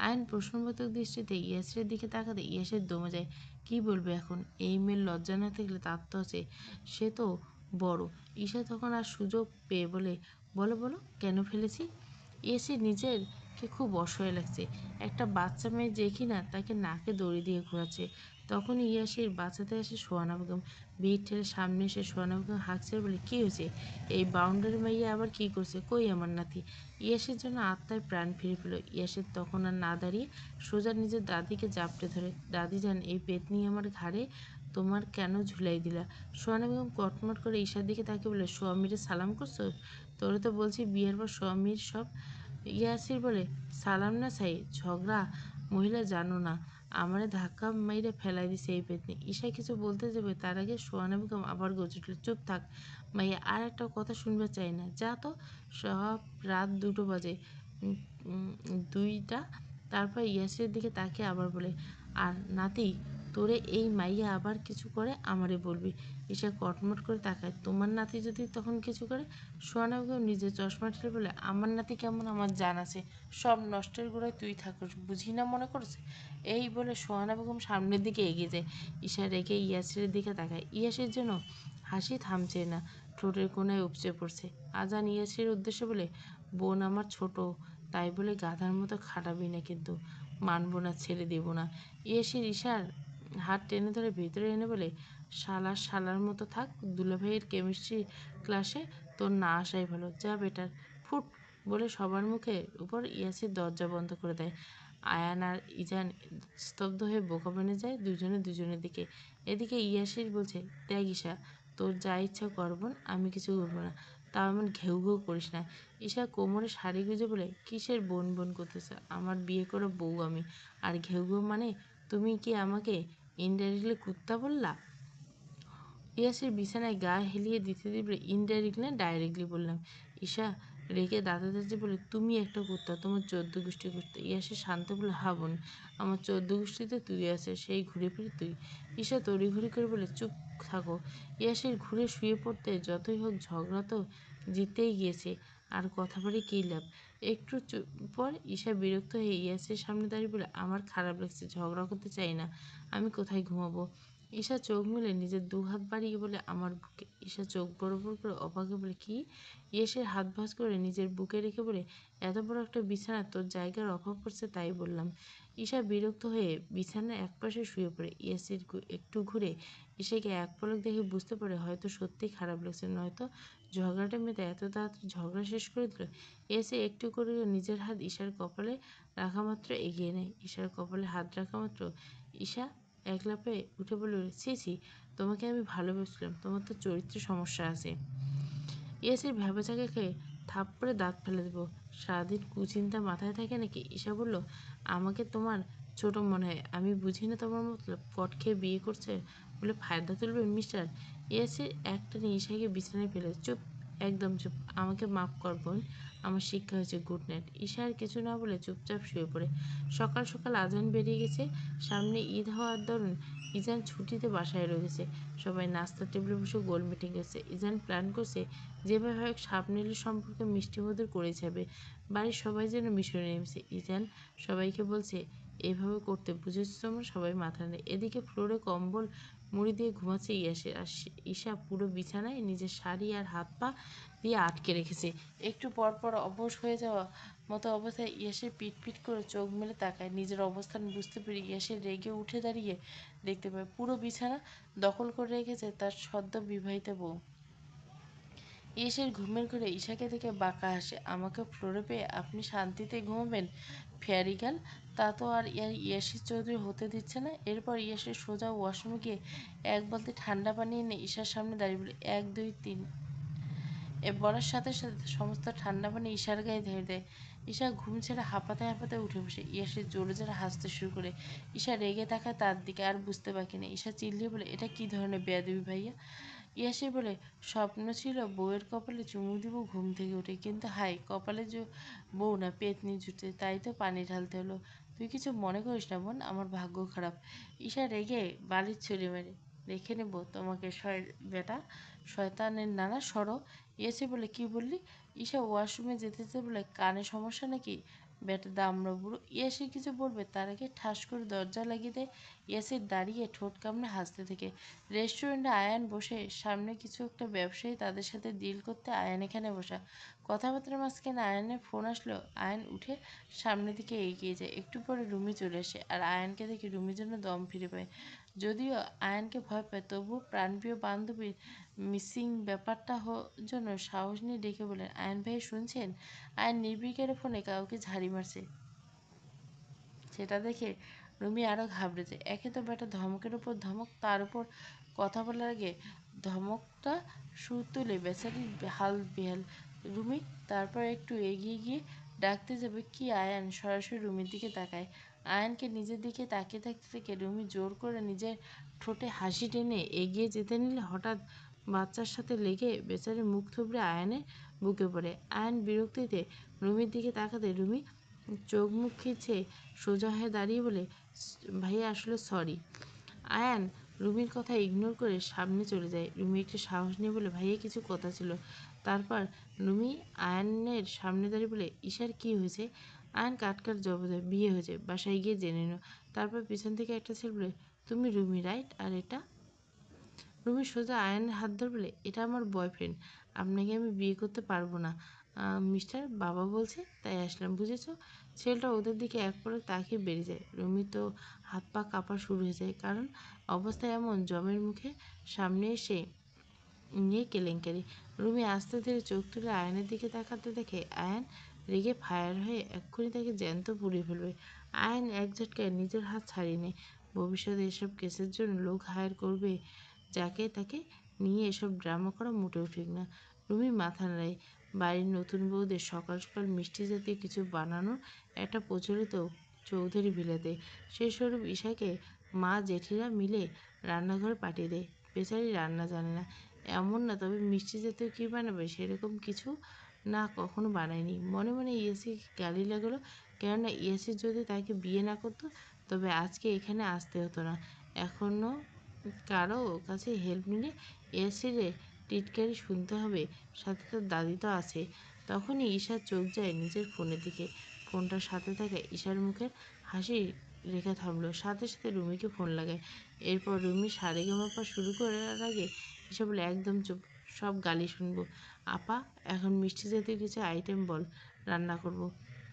[SPEAKER 1] আয়ন প্রশ্নবোধক দৃষ্টিতে ইয়াসিরের দিকে তাকাতে ইয়াসির দমে যায়। কি বলবে এখন? এই মেয়ের লজ্জা না থাকলে তার তো আছে, সে তো বড়। ঈশা তখন আর সুযোগ পেয়ে বলে, বলো বলো কেন ফেলেছি। ইয়াসির নিজেরকে খুব অসহায় লাগছে। একটা বাচ্চা মেয়ে যে কিনা তাকে নাকে দড়ি দিয়ে ঘোরাচ্ছে। তখনই ইয়াসির বাঁচাতে আসে সোহানা বেগম। ভিড় ঠেলে সামনে এসে সোহানা বেগম হাঁকছে বলে, কী হয়েছে? এই বাউন্ডারি মাইয়া আবার কি করছে? কই আমার নাতি? ইয়াসের জন্য আত্মায় প্রাণ ফিরে পেল। ইয়াসের তখন আর না দাঁড়িয়ে সোজা নিজের দাদিকে জাপটে ধরে, দাদি যান এই পেতনি আমার ঘাড়ে তোমার কেন ঝুলাই দিলা? সোহানা বেগম কটমট করে ঈশার দিকে তাকে বলে, স্বামীরে সালাম করছো? তোরে তো বলছি বিয়ের পর স্বামীর সব। ইয়াসির বলে, সালাম না চাই, ঝগড়া মহিলা জানো না, আমারে ধাক্কা মাইরে ফেলাই দিছে এই পেতনি। ঈশা কিছু বলতে যাবে তার আগে সোহানা বেগম আবার গজে উঠল, চুপ থাক মাইয়া, আর একটা কথা শুনতে চাই না, যা তো। সব রাত 2টো বাজে, উম, উম, 2টা। তারপর ইয়াসিরের দিকে তাকিয়ে আবার বলে, আর নাতি, তোরে এই মাইয়া আবার কিছু করে আমারে বলবি। ঈশা কটমট করে তাকায়, তোমার নাতি যদি তখন কিছু করে? সোহানা বেগম নিজের চশমা ঠেলে বলে, আমার নাতি কেমন আমার জান আছে, সব নষ্টের গোড়ায় তুই থাকস, বুঝি না মনে করছে। এই বলে সোহানা বেগম সামনের দিকে এগিয়ে যায়। ঈশা রেখে ইয়াসিরের দিকে তাকায়। ইয়াসির জন্য হাসি থামছে না, ঠোঁটের কোনায় উপচে পড়ছে। আজান ইয়াসিরের উদ্দেশ্যে বলে, বোন আমার ছোট, তাই বলে গাধার মতো খাটাবি না কিন্তু, মানবো না, ছেড়ে দেব না। ইয়াসির ঈশার হাত টেনে ধরে ভেতরে এনে বলে, শালার মতো থাক, দুলাভাইয়ের কেমিস্ট্রি ক্লাসে তোর না আসাই ভালো, যা বেটার, ফুট। বলে সবার মুখের উপর ইয়াসির দরজা বন্ধ করে দেয়। আয়ান আর ইজান স্তব্ধ হয়ে বোকা বনে যায় দুজনে দুজনের দিকে। এদিকে ইয়াসির বলছে, দেখ ঈশা, তোর যা ইচ্ছা কর বোন, আমি কিছু করবো না, তাও এমন ঘেউ ঘেউ করিস না। ঈশা কোমরে শাড়ি গুঁজে বলে, কিসের বোন বোন করতেছে? আমার বিয়ে করে বউ আমি, আর ঘেউ ঘেউ মানে? তুমি কি আমাকে ইনডাইরেক্টলি কুত্তা বললা? ইয়াসির বিছানায় গা হেলিয়ে দিতে বলে, ইনডাইরেক্টলি না ডাইরেক্টলি বললাম। ঈশা রেগে দাঁতে দাঁতে বলে, তুমি একটা কুত্তা, তোমার 14 গোষ্ঠী কুত্তা। ইয়াসির শান্ত বলে, হা বোন, আমার 14 গোষ্ঠীতে তুই আছে, সেই ঘুরে ফিরে তুই। ঈশা তড়িঘড়ি করে বলে, চুপ থাকো। ইয়াসির ঘুরে শুয়ে পড়তে যতই হোক ঝগড়া তো জিতেই গিয়েছে, আর কথা বলে কী লাভ। একটু পর ঈশা বিরক্ত হয়ে ইয়াসির সামনে দাঁড়িয়ে বলে, আমার খারাপ লাগছে, ঝগড়া করতে চাই না, আমি কোথায় ঘুমাবো? ঈশা চোখ মেলে নিজের 2 হাত বাড়িয়ে বলে, আমার বুকে। ঈশা চোখ বড় বড় করে অবাকে বলে, কি? ইয়াসের হাত ভাঁজ করে নিজের বুকে রেখে বলে, এত বড় একটা বিছানা, তোর জায়গার অভাব পড়ছে তাই বললাম। ঈশা বিরক্ত হয়ে বিছানার একপাশে শুয়ে পড়ে। ইয়াসির একটু ঘুরে ঈশাকে এক পলক দেখে বুঝতে পারে হয়তো সত্যিই খারাপ লাগছে, নয়তো ঝগড়াটা মেয়েটা এত তাড়াতাড়ি ঝগড়া শেষ করে দিল। ইয়াসির একটু করে নিজের হাত ঈশার কপালে রাখা মাত্র এগিয়ে নেয়। ঈশার কপালে হাত রাখা মাত্র ঈশা এক লাফে উঠে বলল, ছি ছি, তোমাকে আমি ভালোবেসেছিলাম, তোমার তো চরিত্রে সমস্যা আছে। ইয়াসির ভ্যাবাচাকা খেয়ে থাপ্পড়ে দাঁত ফেলে দেবো। সারাদিন কুচিন্তা মাথায় থাকে নাকি? ঈশা বলল, আমাকে তোমার ছোট মনে হয়, আমি বুঝি না তোমার মতলব। কট খেয়ে বিয়ে করছে বলে ফায়দা তুলবেন মিস্টার। ইয়াসির একটানে ঈশাকে বিছানায় ফেলে, চুপ, একদম চুপ, আমাকে মাফ কর বোন, আমার শিক্ষা হয়েছে, গুড নাইট। ঈশা আর কিছু না বলে চুপচাপ শুয়ে পড়ে। সকাল সকাল আজান বেরিয়ে গেছে। সামনে ঈদ হওয়ার দরুন ইজান ছুটিতে বাসায় রয়েছে। সবাই নাস্তার টেবিলে বসে গোল মিটিং করছে। ইজান প্ল্যান করছে যেভাবে হোক স্বপ্নেলের সম্পর্কে মিষ্টিমধুর করে যাবে। বাড়ির সবাই যেন মিশনে নেমেছে। ইজান সবাইকে বলছে, এইভাবে করতে বুঝেছো তোমরা? সবাই মাথা নেয়। এদিকে ফ্লোরে কম্বল মুড়ি দিয়ে ঘুমাচ্ছে ইয়াসের, আর ঈশা পুরো বিছানায় নিজের শাড়ি আর হাত পা দিয়ে আটকে রেখেছে। একটু পর পর অবশ হয়ে যাওয়া মতো অবস্থায় ইয়াসের পিট পিট করে চোখ মেলে তাকায়। নিজের অবস্থান বুঝতে পেরে ইয়াসের রেগে উঠে দাঁড়িয়ে দেখতে পায় পুরো বিছানা দখল করে রেখেছে তার সদ্য বিবাহিত বউ। ইয়াসের ঘুমের ঘরে ঈশাকে দেখে বাঁকা হাসে। আমাকে ফ্লোরে পেয়ে আপনি শান্তিতে ঘুমাবেন ফেয়ারি গার্ল? তা তো আর ইয়াসির চৌধুরী হতে দিচ্ছে না। এরপর ইয়াসের সোজা ওয়াশরুমে গিয়ে এক বালতি ঠান্ডা পানি এনে ঈশার সামনে দাঁড়িয়ে বলে, 1 2 3। বলার সাথে সাথে সমস্ত ঠান্ডা পানি ঈশার গায়ে ঢেলে দেয়। ঈশা ঘুম ছেড়ে হাঁপাতে হাঁপাতে উঠে বসে। ইয়াসের জোরে জোরে হাসতে শুরু করে। ঈশা রেগে তাকায় তার দিকে, আর বুঝতে বাকি নেই। ঈশা চিল্লিয়ে বলে, এটা কি ধরনের বেয়াদবি ভাইয়া? ইয়াসির বলে, স্বপ্ন ছিল বউয়ের কপালে চুমু দিব ঘুম থেকে উঠে, কিন্তু হাই কপালে বউ না পেতনি জুটে, তাই তো পানি ঢালতে হলো। তুই কিছু মনে করিস না বোন, আমার ভাগ্য খারাপ। ঈশা রেগে বালির ছুরি মেরে, রেখে নেব তোমাকে বেটা শয়তানের নানা সরো। ইয়াসির বলে, কি বললি? ঈশা ওয়াশরুমে যেতে যেতে বলে, কানে সমস্যা নাকি বেটা দামড়া বুড়ো? ইয়াসির কিছু বলবে তার আগে ঠাস করে দরজা লাগিয়ে দেয়। ইয়াসির দাঁড়িয়ে ঠোঁট কামড়ে হাসতে থাকে। রেস্টুরেন্টে আয়ান বসে, সামনে কিছু একটা ব্যবসায়ী, তাদের সাথে ডিল করতে আয়ান এখানে বসা। কথাবার্তার মাঝখানে আয়ানের ফোন আসলো। আয়ান উঠে সামনের দিকে এগিয়ে যায়। একটু পরে রুমি চলে আসে, আর আয়ানকে দেখে রুমির জন্য দম ফিরে পায়। যদিও আয়ানকে ভয় পায়, তবুও প্রাণপ্রিয় বান্ধবীর মিসিং ব্যাপারটা জন্য সাহস নিয়ে ডেকে বলেন, আয়ান ভাই শুনছেন? আয়ান নির্বিকারে ফোনে কাউকে ঝাড়ি মারছে। সেটা দেখে রুমি আরও ঘাবড়ে যায়। একে তো বেটা ধমকের উপর ধমক, তার উপর কথা বলার আগে ধমকটা সুর তুলে বেচারির হাল বেহাল। রুমি তারপর একটু এগিয়ে গিয়ে ডাকতে যাবে কি আয়ান সরাসরি রুমির দিকে তাকায়। আয়ানকে নিজের দিকে তাকিয়ে থাকতে থেকে রুমি জোর করে নিজের ঠোঁটে হাসি টেনে এগিয়ে যেতে নিলে হঠাৎ বাচ্চার সাথে লেগে বেচারি মুখ থুবড়ে আয়ানের বুকে পড়ে। আয়ান বিরক্তিতে রুমির দিকে তাকাতে রুমি চোখ মুখ খিচে সোজা হয়ে দাঁড়িয়ে বলে, ভাইয়া আসলে সরি। আয়ান রুমির কথা ইগনোর করে সামনে চলে যায়। রুমি একটু সাহস নিয়ে বলে, ভাইয়া কিছু কথা ছিল। তারপর রুমি আয়ানের সামনে দাঁড়িয়ে বলে, ঈশার কি হয়েছে? আয়ান কাট জবাব দেয়, বিয়ে হয়েছে, বাসায় গিয়ে জেনে নিও। তারপর পিছন থেকে একটা ছেলে বলে, তুমি রুমি রাইট? আর এটা? রুমি সোজা আয়ানের হাত ধরে বলে, এটা আমার বয়ফ্রেন্ড, আপনাকে আমি বিয়ে করতে পারবো না মিস্টার, বাবা বলছে তাই আসলাম, বুঝেছো? ছেলেটা ওদের দিকে এক পলক তাকিয়ে বেরিয়ে যায়। রুমি তো হাত পা কাঁপা শুরু হয়ে যায়, কারণ অবস্থা এমন, জমের মুখে সামনে এসে নিয়ে কেলেঙ্কারি। রুমি আস্তে ধীরে চোখ তুলে আয়নের দিকে তাকাতে দেখে আয়ান রেগে ফায়ার হয়ে এক্ষুনি তাকে জ্যান্ত পুড়িয়ে ফেলবে। আয়ান এক ঝটকায় নিজের হাত ছাড়িয়ে নেয়। ভবিষ্যতে এসব কেসের জন্য লোক হায়ার করবে, যাকে তাকে নিয়ে এসব ড্রামা করা মোটেও ঠিক না। রুমি মাথা নাড়ায়। বাড়ির নতুন বউদের সকাল সকাল মিষ্টি জাতীয় কিছু বানানোর একটা প্রচলিত চৌধুরী ভিলাতে। সেই স্বরূপ ঈশাকে মা জেঠিরা মিলে রান্নাঘরে পাঠিয়ে দেয়। বেচারি রান্না জানে না এমন না, তবে মিষ্টি জাতীয় কী বানাবে সেরকম কিছু না কখনো বানায়নি। মনে মনে ইয়াসিকে গালি লাগলো, কেননা ইয়াসি যদি তাকে বিয়ে না করতো তবে আজকে এখানে আসতে হতো না। এখনও কারো কাছে হেল্প নিলে ইয়াসিরে টিটকারি শুনতে হবে, সাথে তার দাদি তো আছে। তখনই ঈশার চোখ যায় নিজের ফোনের দিকে। ফোনটার সাথে থাকা ঈশার মুখের হাসি রেখা থামলো। সাথে সাথে রুমিকে ফোন লাগায়। এরপর রুমি সারেগামাপা শুরু করার আগে ঈশা বলে, একদম চুপ, সব গালি শুনবো। আপা এখন মিষ্টি জাতীয় কিছু আইটেম বল, রান্না করব,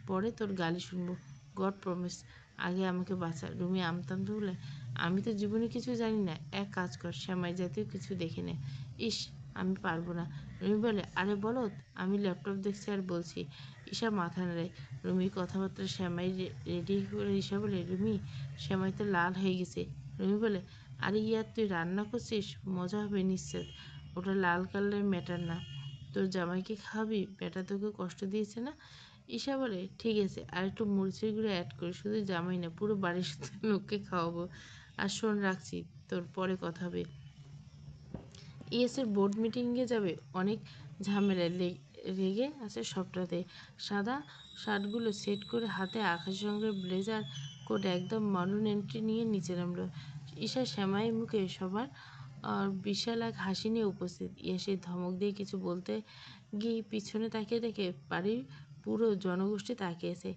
[SPEAKER 1] পরে তোর গালি শুনবো, গড প্রমিস। আগে আমাকে বাঁচা। রুমি আমতামতে বলে, আমি তো জীবনে কিছু জানি না, এক কাজ কর, সেমাই জাতীয় কিছু দেখে নে। ইস, আমি পারবো না। রুমি বলে, আরে বলত, আমি ল্যাপটপ দেখছি আর বলছি। ঈশা মাথা নাড়ে। রুমি কথাবার্তা সেমাই রেডি করে ঈশা বলে, রুমি সেমাই তো লাল হয়ে গেছে, রুমি বলে, আরে ইয়ার তুই রান্না করছিস, মজা হবে নিশ্চিত। ওটা লাল কালারের ম্যাটার না। তোর জামাইকে খাওয়াবি, বেটা তোকে কষ্ট দিয়েছে না? ঈশা বলে, ঠিক আছে, আর একটু মরিচের গুঁড়ো অ্যাড করি, শুধু জামাই না পুরো বাড়ির সাথে লোককে খাওয়াবো। আর শোন, রাখছি, তোর পরে কথা হবে। ইএসের বোর্ড মিটিংয়ে যাবে, অনেক ঝামেলায় রেগে আছে সবটাতে। সাদা শার্টগুলো সেট করে হাতে আকাশি রঙের ব্লেজার কোট একদম মডার্ন এন্ট্রি নিয়ে নিচে নামলো। ঈশা শ্যামাই মুখে সবার বিশাল এক হাসি নিয়ে উপস্থিত। ইয়াসির ধমক দিয়ে কিছু বলতে গিয়ে পিছনে তাকিয়ে দেখে বাড়ির পুরো জনগোষ্ঠী তাকিয়েছে।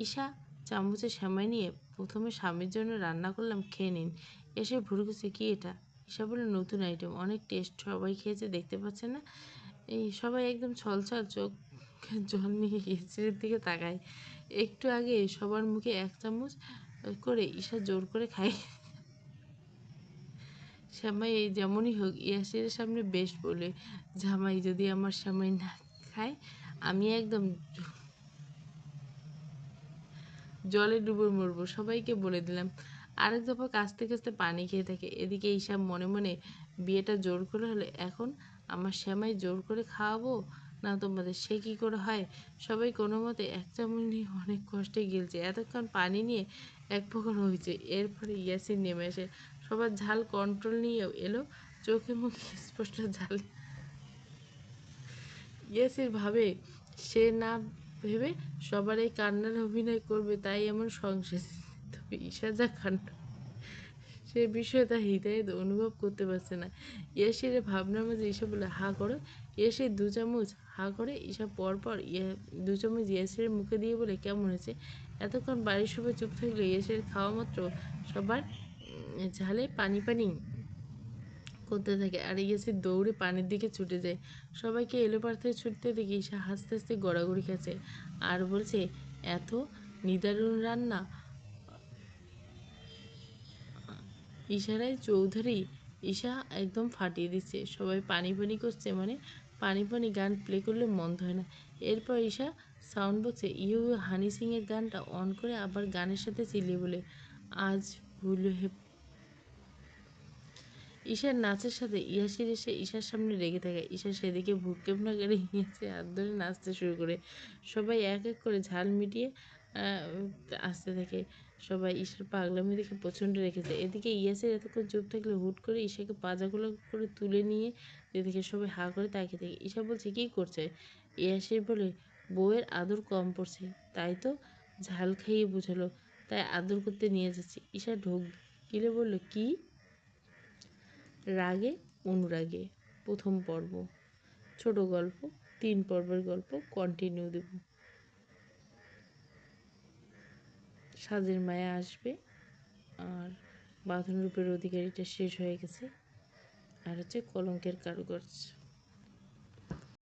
[SPEAKER 1] ঈশা চামচে শ্যামাই নিয়ে, প্রথমে স্বামীর জন্য রান্না করলাম, খেয়ে নিন। এসে ভুরুকুচে, কি এটা? ঈশা বলে, নতুন আইটেম, অনেক টেস্ট, সবাই খেয়েছে, দেখতে পাচ্ছেন না? এই সবাই একদম ছলছল চোখ জল নিয়ে ইয়াসিরের দিকে তাকায়। একটু আগে সবার মুখে এক চামচ করে ঈশা জোর করে খায়। শ্যামাই যেমনই হোক, ইয়াসিরের সামনে বেস্ট বলে, জামাই যদি আমার শ্যামাই না খায়, আমি একদম জলে ডুবে মরবো, সবাইকে বলে দিলাম। আরেক দফা কাঁচতে কাঁচতে পানি খেয়ে থাকে। এদিকে ঈশা মনে মনে, বিয়েটা জোর করে হলে, এখন আমার শ্যামাই জোর করে খাওয়াবো না তোমাদের, সে কি করে হয়? সবাই কোনো মতে এক চামচ নিয়ে অনেক কষ্টে গিলছে। এতক্ষণ পানি নিয়ে এক প্রকার হয়েছে। এরপরে ইয়াসির নেমে আসে, সবার ঝাল কন্ট্রোল নিয়েও এলো, চোখে মুখে স্পষ্ট ঝাল। ইয়াসির ভাবে, সে না ভেবে সবার এই কান্নার অভিনয় করবে, তাই এমন সংসার। তবে ঈশা যা কাণ্ড, সে বিষয়ে তার হৃদয়ে অনুভব করতে পারছে না। ইয়াসিরের ভাবনার মাঝে ঈশা বলে, হা করো। ইয়াসির দু চামচ হা করে, ঈশা পরপর দু চামচ ইয়াসিরের মুখে দিয়ে বলে, কেমন হয়েছে? এতক্ষণ বাড়ির সবাই চুপ থাকলে ইয়াসির খাওয়া মাত্র সবার ঝালে পানি পানি করতে থাকে। আর ইয়াসির দৌড়ে পানির দিকে ছুটে যায়। সবাইকে এলোপার থেকে ছুটতে দেখে ঈশা হাসতে হাসতে গড়াগড়ি খাচ্ছে আর বলছে, এত নিদারুণ রান্না। ইশারায় চৌধুরী ঈশা একদম ফাটিয়ে দিচ্ছে। সবাই পানি পানি করছে, মানে পানি পানি গান প্লে করলে মন্দ হয় না। এরপর ঈশা সাউন্ড বক্সে ইউ ইউ হানি সিংয়ের গানটা অন করে আবার গানের সাথে চিল্লিয়ে বলে, আজ ভুল হে। ঈশার নাচের সাথে ইয়াসির এসে ঈশার সামনে রেগে থাকে। ঈশা সেদিকে ভ্রুক্ষেপ না করে ইয়াসির হাত ধরে নাচতে শুরু করে। সবাই এক এক করে ঝাল মিটিয়ে আসতে থাকে। সবাই ঈশার পাগলামি দেখে প্রচণ্ড রেখেছে। এদিকে ইয়াসির এতক্ষণ চুপ থাকলে হুট করে ঈশাকে পাজাগুলো করে তুলে নিয়ে যেদিকে সবাই হা করে তাকিয়ে থাকে। ঈশা বলছে, কী করছে? ইয়াসির বলে, বউয়ের আদর কম পড়ছে, তাই তো ঝাল খাইয়ে বুঝালো, তাই আদর করতে নিয়ে যাচ্ছি। ঈশা ঢোক গিলে বলল, কি? রাগে অনুরাগে প্রথম পর্ব, ছোট গল্প, 3 পর্বের গল্প কন্টিনিউ দেব। সাজের মায়া আসবে, আর বাঁধন রূপের অধিকারীটা শেষ হয়ে গেছে, আর হচ্ছে কলঙ্কের কারুকার্য।